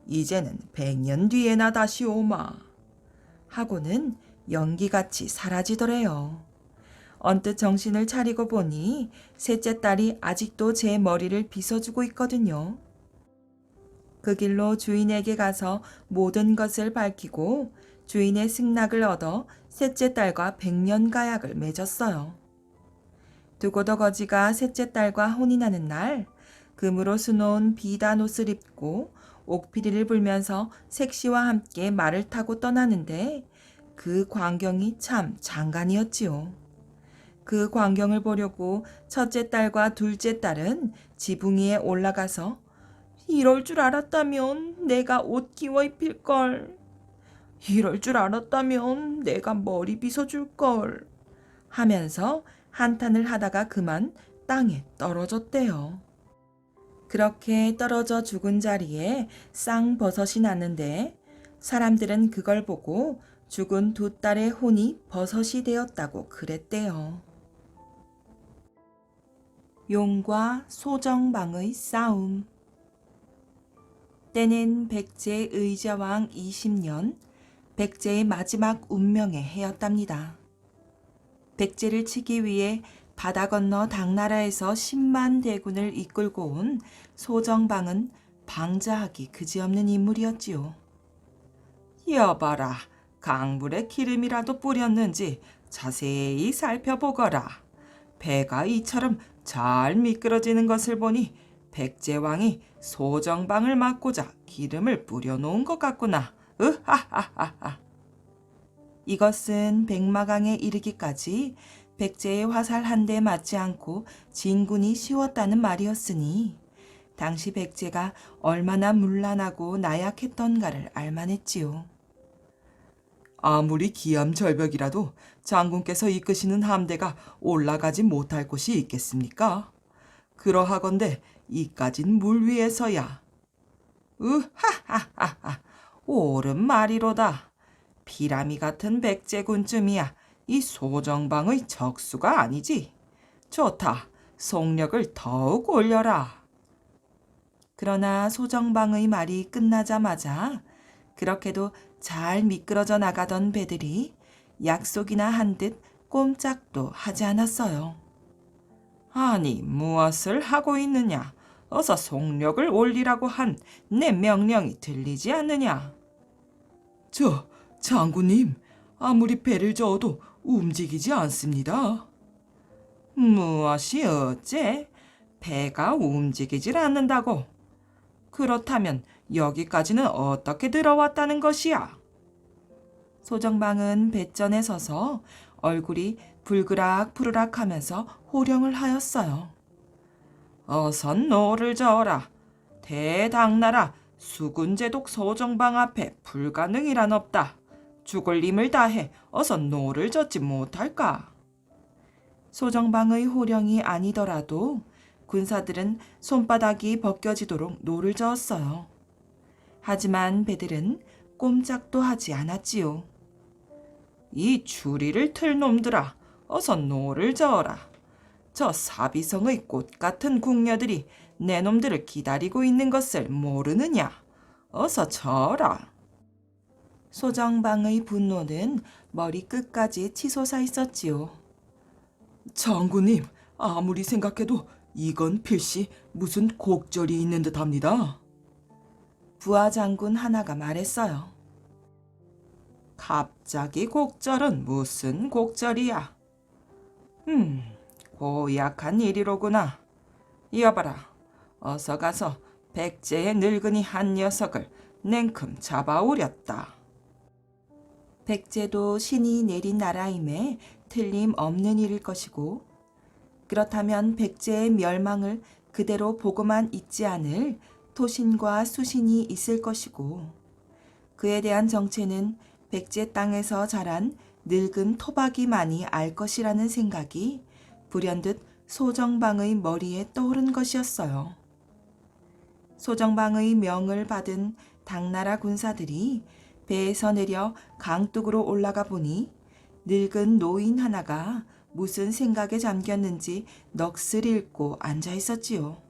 이제는 100년 뒤에나 다시 오마. 하고는 연기같이 사라지더래요. 언뜻 정신을 차리고 보니 셋째 딸이 아직도 제 머리를 빗어주고 있거든요. 그 길로 주인에게 가서 모든 것을 밝히고 주인의 승낙을 얻어 셋째 딸과 100년 가약을 맺었어요. 두고도 거지가 셋째 딸과 혼이 나는 날 금으로 수놓은 비단 옷을 입고 옥피리를 불면서 색시와 함께 말을 타고 떠나는데 그 광경이 참 장관이었지요. 그 광경을 보려고 첫째 딸과 둘째 딸은 지붕 위에 올라가서 이럴 줄 알았다면 내가 옷 끼워 입힐걸. 이럴 줄 알았다면 내가 머리 빗어줄걸. 하면서 한탄을 하다가 그만 땅에 떨어졌대요. 그렇게 떨어져 죽은 자리에 쌍버섯이 났는데 사람들은 그걸 보고 죽은 두 딸의 혼이 버섯이 되었다고 그랬대요. 용과 소정방의 싸움. 때는 백제 의자왕 20년, 백제의 마지막 운명의 해였답니다. 백제를 치기 위해 바다 건너 당나라에서 10만 대군을 이끌고 온 소정방은 방자하기 그지없는 인물이었지요. 여봐라, 강불에 기름이라도 뿌렸는지 자세히 살펴보거라. 배가 이처럼 잘 미끄러지는 것을 보니 백제왕이 소정방을 막고자 기름을 뿌려놓은 것 같구나. 으하하하하. 이것은 백마강에 이르기까지 백제의 화살 한 대 맞지 않고 진군이 쉬웠다는 말이었으니 당시 백제가 얼마나 문란하고 나약했던가를 알만했지요. 아무리 기암절벽이라도 장군께서 이끄시는 함대가 올라가지 못할 곳이 있겠습니까? 그러하건대 이까진 물 위에서야. 으하하하하. 옳은 말이로다. 피라미 같은 백제군쯤이야 이 소정방의 적수가 아니지. 좋다. 속력을 더욱 올려라. 그러나 소정방의 말이 끝나자마자 그렇게도 잘 미끄러져 나가던 배들이 약속이나 한 듯 꼼짝도 하지 않았어요. 아니, 무엇을 하고 있느냐? 어서 속력을 올리라고 한 내 명령이 들리지 않느냐? 장군님, 아무리 배를 저어도 움직이지 않습니다. 무엇이 어째? 배가 움직이질 않는다고? 그렇다면 여기까지는 어떻게 들어왔다는 것이야? 소정방은 배전에 서서 얼굴이 불그락 푸르락 하면서 호령을 하였어요. 어선 노를 저어라. 대당나라 수군제독 소정방 앞에 불가능이란 없다. 죽을 힘을 다해 어서 노를 젓지 못할까? 소정방의 호령이 아니더라도 군사들은 손바닥이 벗겨지도록 노를 저었어요. 하지만 배들은 꼼짝도 하지 않았지요. 이 추리를 틀 놈들아, 어서 노를 저어라. 저 사비성의 꽃 같은 궁녀들이 내 놈들을 기다리고 있는 것을 모르느냐? 어서 저어라. 소정방의 분노는 머리 끝까지 치솟아 있었지요. 장군님, 아무리 생각해도 이건 필시 무슨 곡절이 있는 듯합니다. 부하 장군 하나가 말했어요. 갑자기 곡절은 무슨 곡절이야? 고약한 일이로구나. 여봐라, 어서 가서 백제의 늙은이 한 녀석을 냉큼 잡아오렸다. 백제도 신이 내린 나라임에 틀림없는 일일 것이고 그렇다면 백제의 멸망을 그대로 보고만 있지 않을 토신과 수신이 있을 것이고 그에 대한 정체는 백제 땅에서 자란 늙은 토박이만이 알 것이라는 생각이 불현듯 소정방의 머리에 떠오른 것이었어요. 소정방의 명을 받은 당나라 군사들이 배에서 내려 강둑으로 올라가 보니 늙은 노인 하나가 무슨 생각에 잠겼는지 넋을 잃고 앉아 있었지요.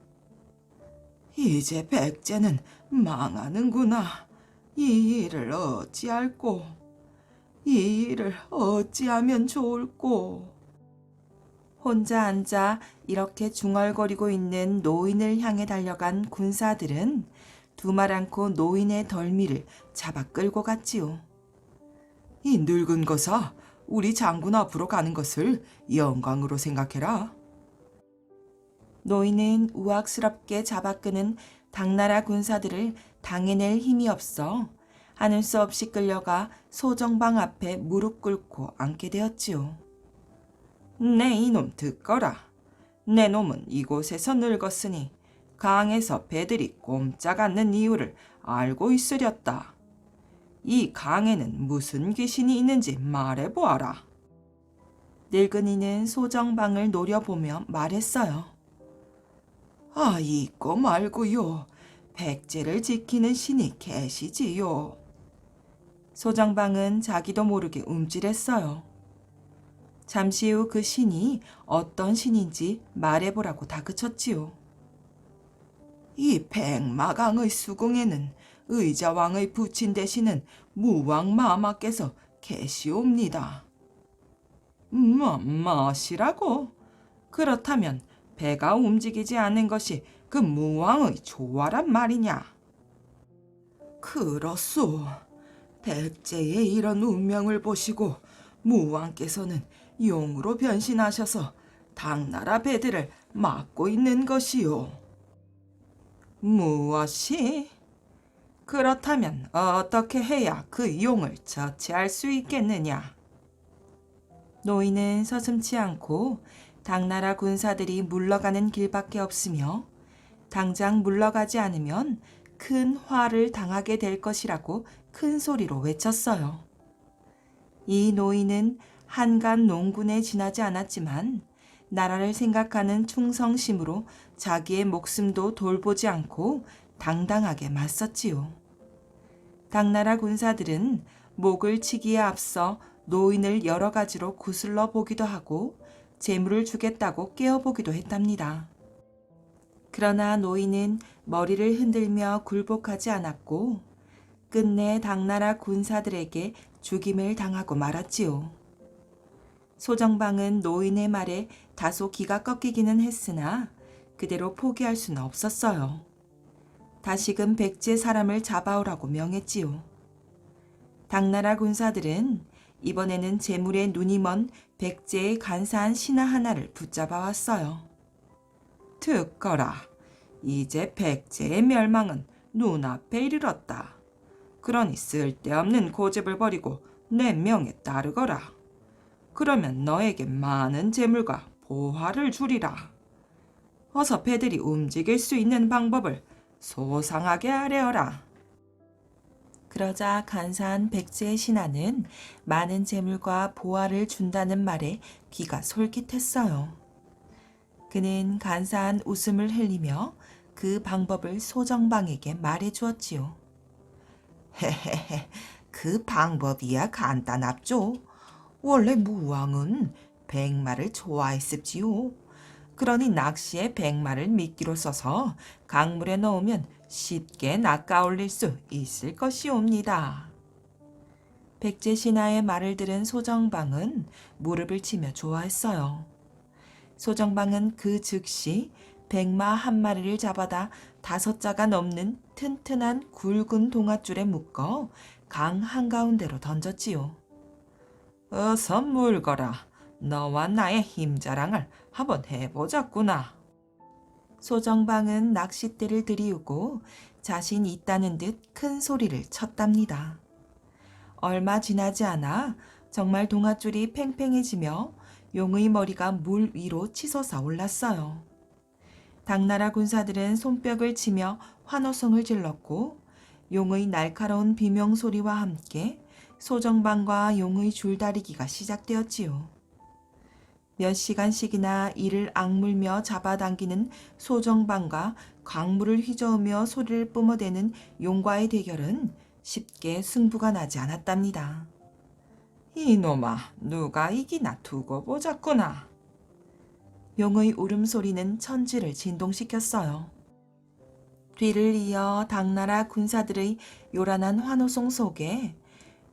이제 백제는 망하는구나. 이 일을 어찌할꼬? 이 일을 어찌하면 좋을꼬? 혼자 앉아 이렇게 중얼거리고 있는 노인을 향해 달려간 군사들은 두말 않고 노인의 덜미를 잡아 끌고 갔지요. 이 늙은 거사, 우리 장군 앞으로 가는 것을 영광으로 생각해라. 노인은 우악스럽게 잡아 끄는 당나라 군사들을 당해낼 힘이 없어 하늘 수 없이 끌려가 소정방 앞에 무릎 꿇고 앉게 되었지요. 내 이놈 듣거라. 내 놈은 이곳에서 늙었으니 강에서 배들이 꼼짝 않는 이유를 알고 있으렸다. 이 강에는 무슨 귀신이 있는지 말해보아라. 늙은이는 소정방을 노려보며 말했어요. 아, 있고 말고요. 백제를 지키는 신이 계시지요. 소정방은 자기도 모르게 움찔했어요. 잠시 후 그 신이 어떤 신인지 말해보라고 다그쳤지요. 이 백마강의 수궁에는 의자왕의 부친 되시는 무왕마마께서 계시옵니다. 마시라고? 그렇다면 배가 움직이지 않는 것이 그 무왕의 조화란 말이냐? 그렇소. 백제의 이런 운명을 보시고 무왕께서는 용으로 변신하셔서 당나라 배들을 막고 있는 것이요. 무엇이? 그렇다면 어떻게 해야 그 용을 처치할 수 있겠느냐? 노인은 서슴지 않고 당나라 군사들이 물러가는 길밖에 없으며 당장 물러가지 않으면 큰 화를 당하게 될 것이라고 큰 소리로 외쳤어요. 이 노인은 한간 농군에 지나지 않았지만 나라를 생각하는 충성심으로 자기의 목숨도 돌보지 않고 당당하게 맞섰지요. 당나라 군사들은 목을 치기에 앞서 노인을 여러 가지로 구슬러 보기도 하고 재물을 주겠다고 깨어보기도 했답니다. 그러나 노인은 머리를 흔들며 굴복하지 않았고 끝내 당나라 군사들에게 죽임을 당하고 말았지요. 소정방은 노인의 말에 다소 기가 꺾이기는 했으나 그대로 포기할 수는 없었어요. 다시금 백제 사람을 잡아오라고 명했지요. 당나라 군사들은 이번에는 재물에 눈이 먼 백제의 간사한 신하 하나를 붙잡아 왔어요. 듣거라. 이제 백제의 멸망은 눈앞에 이르렀다. 그러니 쓸데없는 고집을 버리고 내 명에 따르거라. 그러면 너에게 많은 재물과 보화를 주리라. 어서 배들이 움직일 수 있는 방법을 소상하게 아뢰어라. 그러자 간사한 백제의 신하는 많은 재물과 보화를 준다는 말에 귀가 솔깃했어요. 그는 간사한 웃음을 흘리며 그 방법을 소정방에게 말해 주었지요. 헤헤헤, 그 방법이야 간단합죠. 원래 무왕은 백마를 좋아했습지요. 그러니 낚시에 백마를 미끼로 써서 강물에 넣으면 쉽게 낚아올릴 수 있을 것이옵니다. 백제 신하의 말을 들은 소정방은 무릎을 치며 좋아했어요. 소정방은 그 즉시 백마 한 마리를 잡아다 5자가 넘는 튼튼한 굵은 동아줄에 묶어 강 한가운데로 던졌지요. 어서 물거라. 너와 나의 힘자랑을 한번 해보자꾸나. 소정방은 낚싯대를 들이우고 자신 있다는 듯 큰 소리를 쳤답니다. 얼마 지나지 않아 정말 동아줄이 팽팽해지며 용의 머리가 물 위로 치솟아 올랐어요. 당나라 군사들은 손뼉을 치며 환호성을 질렀고 용의 날카로운 비명 소리와 함께 소정방과 용의 줄다리기가 시작되었지요. 몇 시간씩이나 이를 악물며 잡아당기는 소정방과 광물을 휘저으며 소리를 뿜어대는 용과의 대결은 쉽게 승부가 나지 않았답니다. 이놈아, 누가 이기나 두고 보자꾸나. 용의 울음소리는 천지를 진동시켰어요. 뒤를 이어 당나라 군사들의 요란한 환호성 속에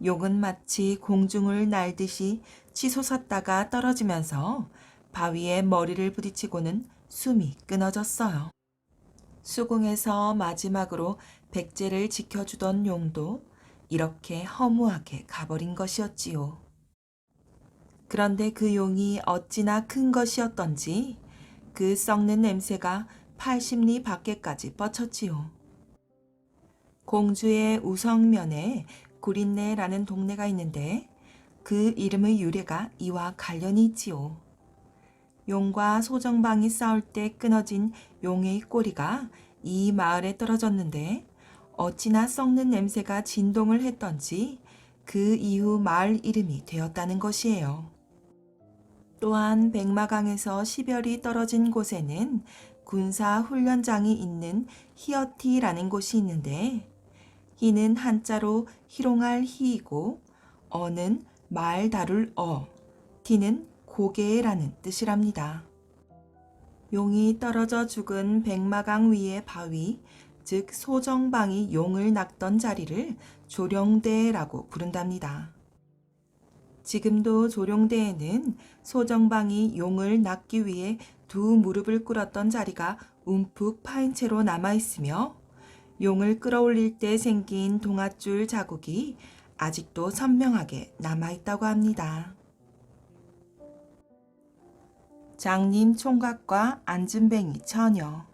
용은 마치 공중을 날듯이 치솟았다가 떨어지면서 바위에 머리를 부딪히고는 숨이 끊어졌어요. 수궁에서 마지막으로 백제를 지켜주던 용도 이렇게 허무하게 가버린 것이었지요. 그런데 그 용이 어찌나 큰 것이었던지 그 썩는 냄새가 80리 밖에까지 뻗쳤지요. 공주의 우성면에 구린내라는 동네가 있는데 그 이름의 유래가 이와 관련이 있지요. 용과 소정방이 싸울 때 끊어진 용의 꼬리가 이 마을에 떨어졌는데 어찌나 썩는 냄새가 진동을 했던지 그 이후 마을 이름이 되었다는 것이에요. 또한 백마강에서 10여리 떨어진 곳에는 군사 훈련장이 있는 희어티라는 곳이 있는데 희는 한자로 희롱할 희이고 어는 말 다룰 어, 티는 고개라는 뜻이랍니다. 용이 떨어져 죽은 백마강 위의 바위, 즉 소정방이 용을 낚던 자리를 조령대라고 부른답니다. 지금도 조령대에는 소정방이 용을 낚기 위해 두 무릎을 꿇었던 자리가 움푹 파인 채로 남아있으며 용을 끌어올릴 때 생긴 동아줄 자국이 아직도 선명하게 남아있다고 합니다. 장님 총각과 안진뱅이 처녀.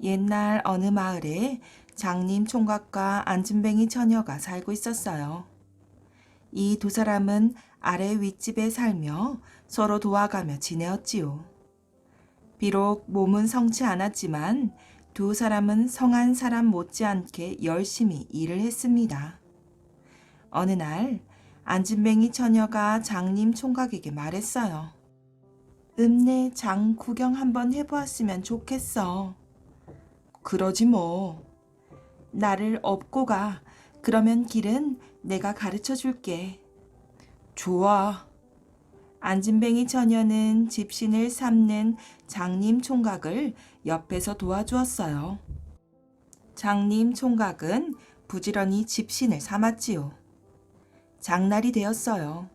옛날 어느 마을에 장님 총각과 안진뱅이 처녀가 살고 있었어요. 이 두 사람은 아래 윗집에 살며 서로 도와가며 지내었지요. 비록 몸은 성치 않았지만 두 사람은 성한 사람 못지않게 열심히 일을 했습니다. 어느 날 안진뱅이 처녀가 장님 총각에게 말했어요. 읍내 장 구경 한번 해보았으면 좋겠어. 그러지 뭐. 나를 업고 가. 그러면 길은 내가 가르쳐 줄게. 좋아. 안진뱅이 처녀는 집신을 삶는 장님 총각을 옆에서 도와주었어요. 장님 총각은 부지런히 집신을 삶았지요. 장날이 되었어요.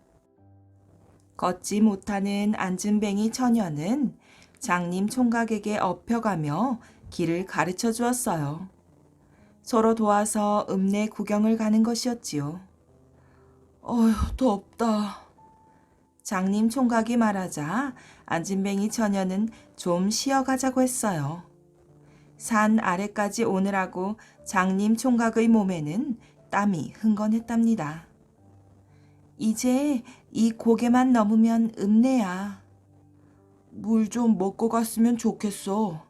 걷지 못하는 안진뱅이 처녀는 장님 총각에게 업혀가며 길을 가르쳐 주었어요. 서로 도와서 읍내 구경을 가는 것이었지요. 어휴, 덥다. 장님 총각이 말하자 안진뱅이 처녀는 좀 쉬어가자고 했어요. 산 아래까지 오느라고 장님 총각의 몸에는 땀이 흥건했답니다. 이제 이 고개만 넘으면 읍내야. 물 좀 먹고 갔으면 좋겠어.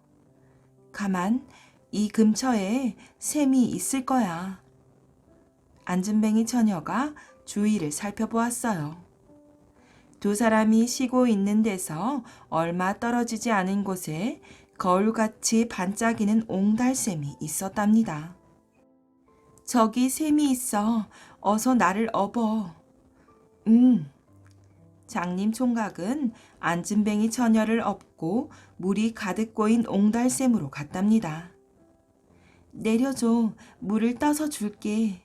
가만, 이 근처에 샘이 있을 거야. 안진뱅이 처녀가 주위를 살펴보았어요. 두 사람이 쉬고 있는 데서 얼마 떨어지지 않은 곳에 거울같이 반짝이는 옹달샘이 있었답니다. 저기 샘이 있어. 어서 나를 업어. 장님 총각은 안진뱅이 처녀를 업고 물이 가득 고인 옹달샘으로 갔답니다. 내려줘. 물을 떠서 줄게.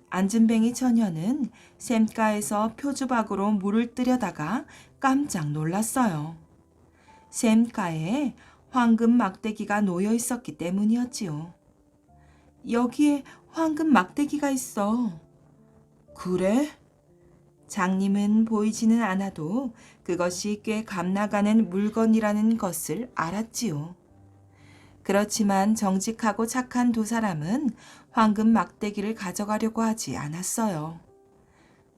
안진뱅이 처녀는 샘가에서 표주박으로 물을 뜨려다가 깜짝 놀랐어요. 샘가에 황금 막대기가 놓여 있었기 때문이었지요. 여기에 황금 막대기가 있어. 그래? 장님은 보이지는 않아도 그것이 꽤 값나가는 물건이라는 것을 알았지요. 그렇지만 정직하고 착한 두 사람은 황금 막대기를 가져가려고 하지 않았어요.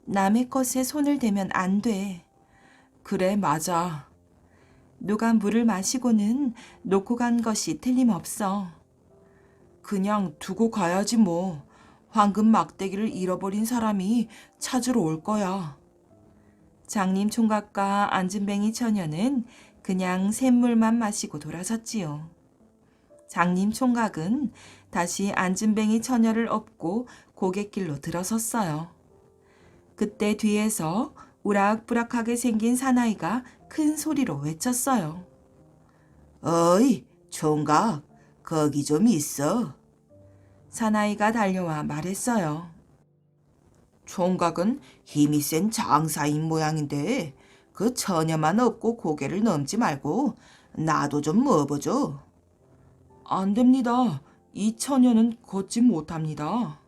남의 것에 손을 대면 안 돼. 그래, 맞아. 누가 물을 마시고는 놓고 간 것이 틀림없어. 그냥 두고 가야지 뭐. 황금 막대기를 잃어버린 사람이 찾으러 올 거야. 장님 총각과 안진뱅이 처녀는 그냥 샘물만 마시고 돌아섰지요. 장님 총각은 다시 안진뱅이 처녀를 업고 고갯길로 들어섰어요. 그때 뒤에서 우락부락하게 생긴 사나이가 큰 소리로 외쳤어요. 어이, 총각, 거기 좀 있어. 사나이가 달려와 말했어요. 총각은 힘이 센 장사인 모양인데 그 처녀만 업고 고개를 넘지 말고 나도 좀 업어줘. 안 됩니다. 이 처녀는 걷지 못합니다.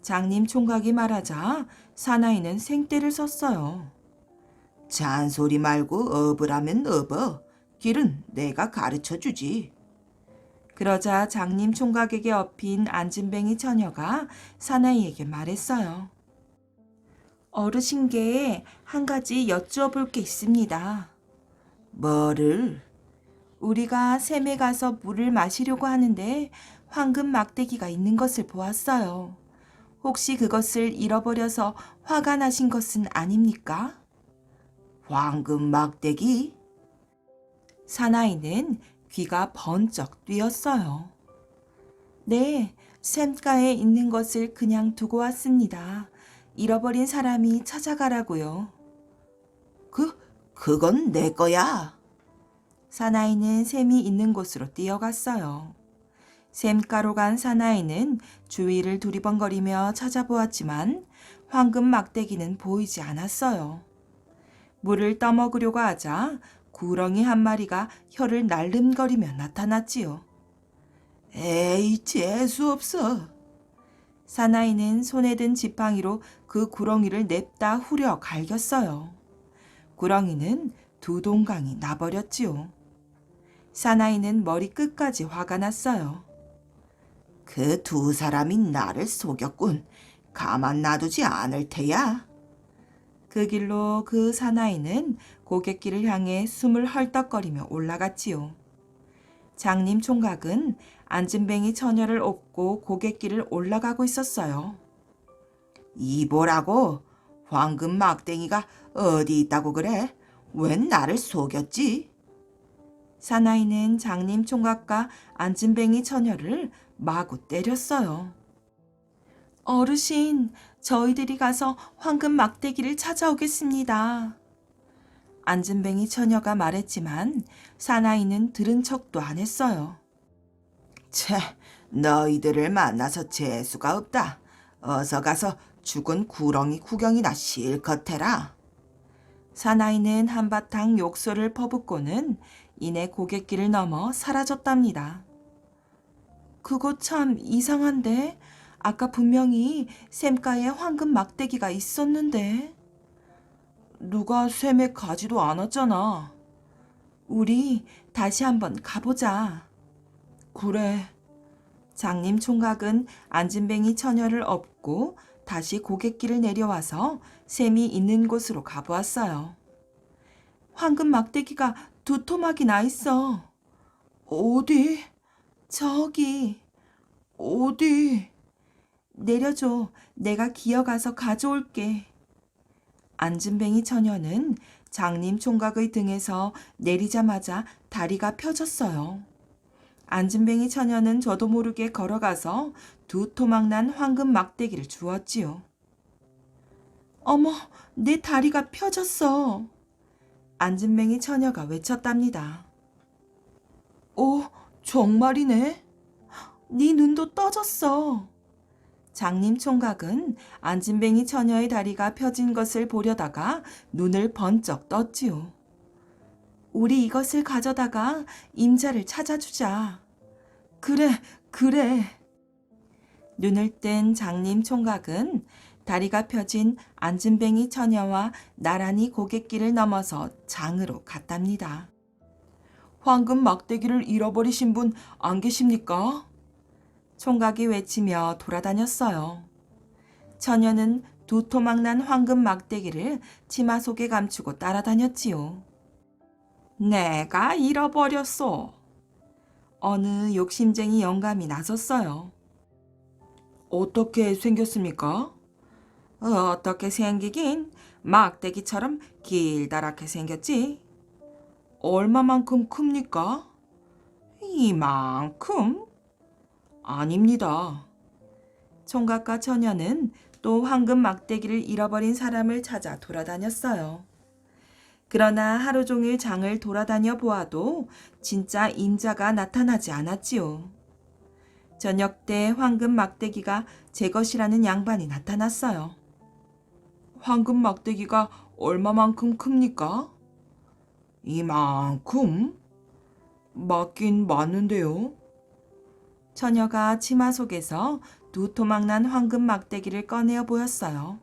장님 총각이 말하자 사나이는 생떼를 썼어요. 잔소리 말고 업으라면 업어. 길은 내가 가르쳐 주지. 그러자 장님 총각에게 업힌 안진뱅이 처녀가 사나이에게 말했어요. 어르신께 한 가지 여쭈어볼 게 있습니다. 뭐를? 우리가 샘에 가서 물을 마시려고 하는데 황금 막대기가 있는 것을 보았어요. 혹시 그것을 잃어버려서 화가 나신 것은 아닙니까? 황금 막대기? 사나이는 귀가 번쩍 뛰었어요. 네, 샘가에 있는 것을 그냥 두고 왔습니다. 잃어버린 사람이 찾아가라고요. 그건 내 거야. 사나이는 샘이 있는 곳으로 뛰어갔어요. 샘가로 간 사나이는 주위를 두리번거리며 찾아보았지만 황금 막대기는 보이지 않았어요. 물을 떠먹으려고 하자 구렁이 한 마리가 혀를 날름거리며 나타났지요. 에이, 재수없어. 사나이는 손에 든 지팡이로 그 구렁이를 냅다 후려 갈겼어요. 구렁이는 두 동강이 나버렸지요. 사나이는 머리 끝까지 화가 났어요. 그 두 사람이 나를 속였군. 가만 놔두지 않을 테야. 그 길로 그 사나이는 고갯길을 향해 숨을 헐떡거리며 올라갔지요. 장님 총각은 안진뱅이 처녀를 업고 고갯길을 올라가고 있었어요. 이보라고, 황금 막대기가 어디 있다고 그래? 웬 나를 속였지? 사나이는 장님 총각과 안진뱅이 처녀를 마구 때렸어요. 어르신, 저희들이 가서 황금 막대기를 찾아오겠습니다. 안진뱅이 처녀가 말했지만 사나이는 들은 척도 안 했어요. 채, 너희들을 만나서 재수가 없다. 어서 가서 죽은 구렁이 구경이나 실컷 해라. 사나이는 한바탕 욕설을 퍼붓고는 이내 고갯길을 넘어 사라졌답니다. 그거 참 이상한데? 아까 분명히 샘가에 황금 막대기가 있었는데. 누가 샘에 가지도 않았잖아. 우리 다시 한번 가보자. 그래. 장님 총각은 안진뱅이 처녀를 업고 다시 고갯길을 내려와서 샘이 있는 곳으로 가보았어요. 황금 막대기가 두 토막이 나 있어. 어디? 저기. 어디? 내려줘. 내가 기어가서 가져올게. 안진뱅이 처녀는 장님 총각의 등에서 내리자마자 다리가 펴졌어요. 안진뱅이 처녀는 저도 모르게 걸어가서 두 토막난 황금 막대기를 주었지요. 어머, 내 다리가 펴졌어. 안진뱅이 처녀가 외쳤답니다. 오, 정말이네. 네 눈도 떠졌어. 장님 총각은 안진뱅이 처녀의 다리가 펴진 것을 보려다가 눈을 번쩍 떴지요. 우리 이것을 가져다가 임자를 찾아주자. 그래, 그래. 눈을 뜬 장님 총각은 다리가 펴진 안진뱅이 처녀와 나란히 고갯길을 넘어서 장으로 갔답니다. 황금 막대기를 잃어버리신 분 안 계십니까? 총각이 외치며 돌아다녔어요. 처녀는 두 토막난 황금 막대기를 치마 속에 감추고 따라다녔지요. 내가 잃어버렸소. 어느 욕심쟁이 영감이 나섰어요. 어떻게 생겼습니까? 어떻게 생기긴 막대기처럼 길다랗게 생겼지. 얼마만큼 큽니까? 이만큼? 아닙니다. 총각과 처녀는 또 황금 막대기를 잃어버린 사람을 찾아 돌아다녔어요. 그러나 하루 종일 장을 돌아다녀 보아도 진짜 임자가 나타나지 않았지요. 저녁 때 황금 막대기가 제 것이라는 양반이 나타났어요. 황금 막대기가 얼마만큼 큽니까? 이만큼? 맞긴 맞는데요. 처녀가 치마 속에서 두 토막난 황금 막대기를 꺼내어 보였어요.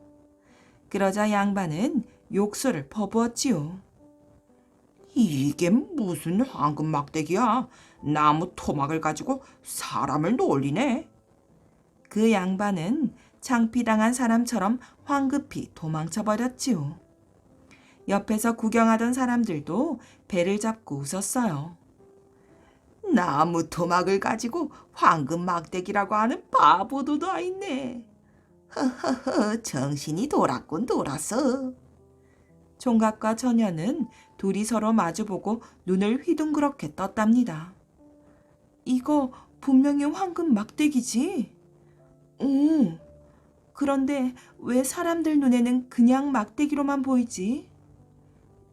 그러자 양반은 욕설을 퍼부었지요. 이게 무슨 황금 막대기야? 나무 토막을 가지고 사람을 놀리네. 그 양반은 창피당한 사람처럼 황급히 도망쳐버렸지요. 옆에서 구경하던 사람들도 배를 잡고 웃었어요. 나무 토막을 가지고 황금 막대기라고 하는 바보도 다 있네. 허허허, 정신이 돌았군 돌았어. 총각과 처녀는 둘이 서로 마주보고 눈을 휘둥그렇게 떴답니다. 이거 분명히 황금 막대기지? 응. 그런데 왜 사람들 눈에는 그냥 막대기로만 보이지?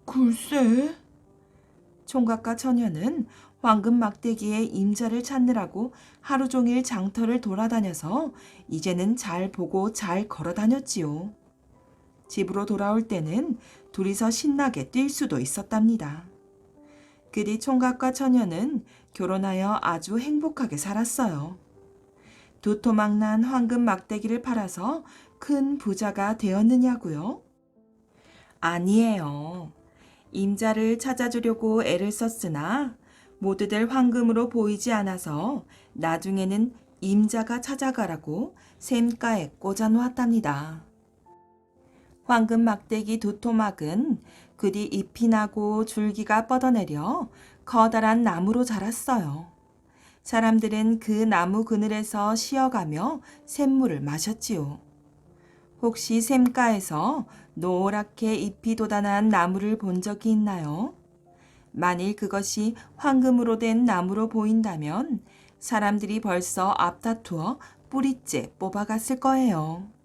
글쎄. 총각과 처녀는 황금 막대기의 임자를 찾느라고 하루 종일 장터를 돌아다녀서 이제는 잘 보고 잘 걸어 다녔지요. 집으로 돌아올 때는 둘이서 신나게 뛸 수도 있었답니다. 그 뒤 총각과 처녀는 결혼하여 아주 행복하게 살았어요. 두 토막난 황금 막대기를 팔아서 큰 부자가 되었느냐고요? 아니에요. 임자를 찾아주려고 애를 썼으나 모두들 황금으로 보이지 않아서 나중에는 임자가 찾아가라고 샘가에 꽂아 놓았답니다. 황금 막대기 두 토막은 그 뒤 잎이 나고 줄기가 뻗어내려 커다란 나무로 자랐어요. 사람들은 그 나무 그늘에서 쉬어가며 샘물을 마셨지요. 혹시 샘가에서 노랗게 잎이 돋아난 나무를 본 적이 있나요? 만일 그것이 황금으로 된 나무로 보인다면 사람들이 벌써 앞다투어 뿌리째 뽑아갔을 거예요.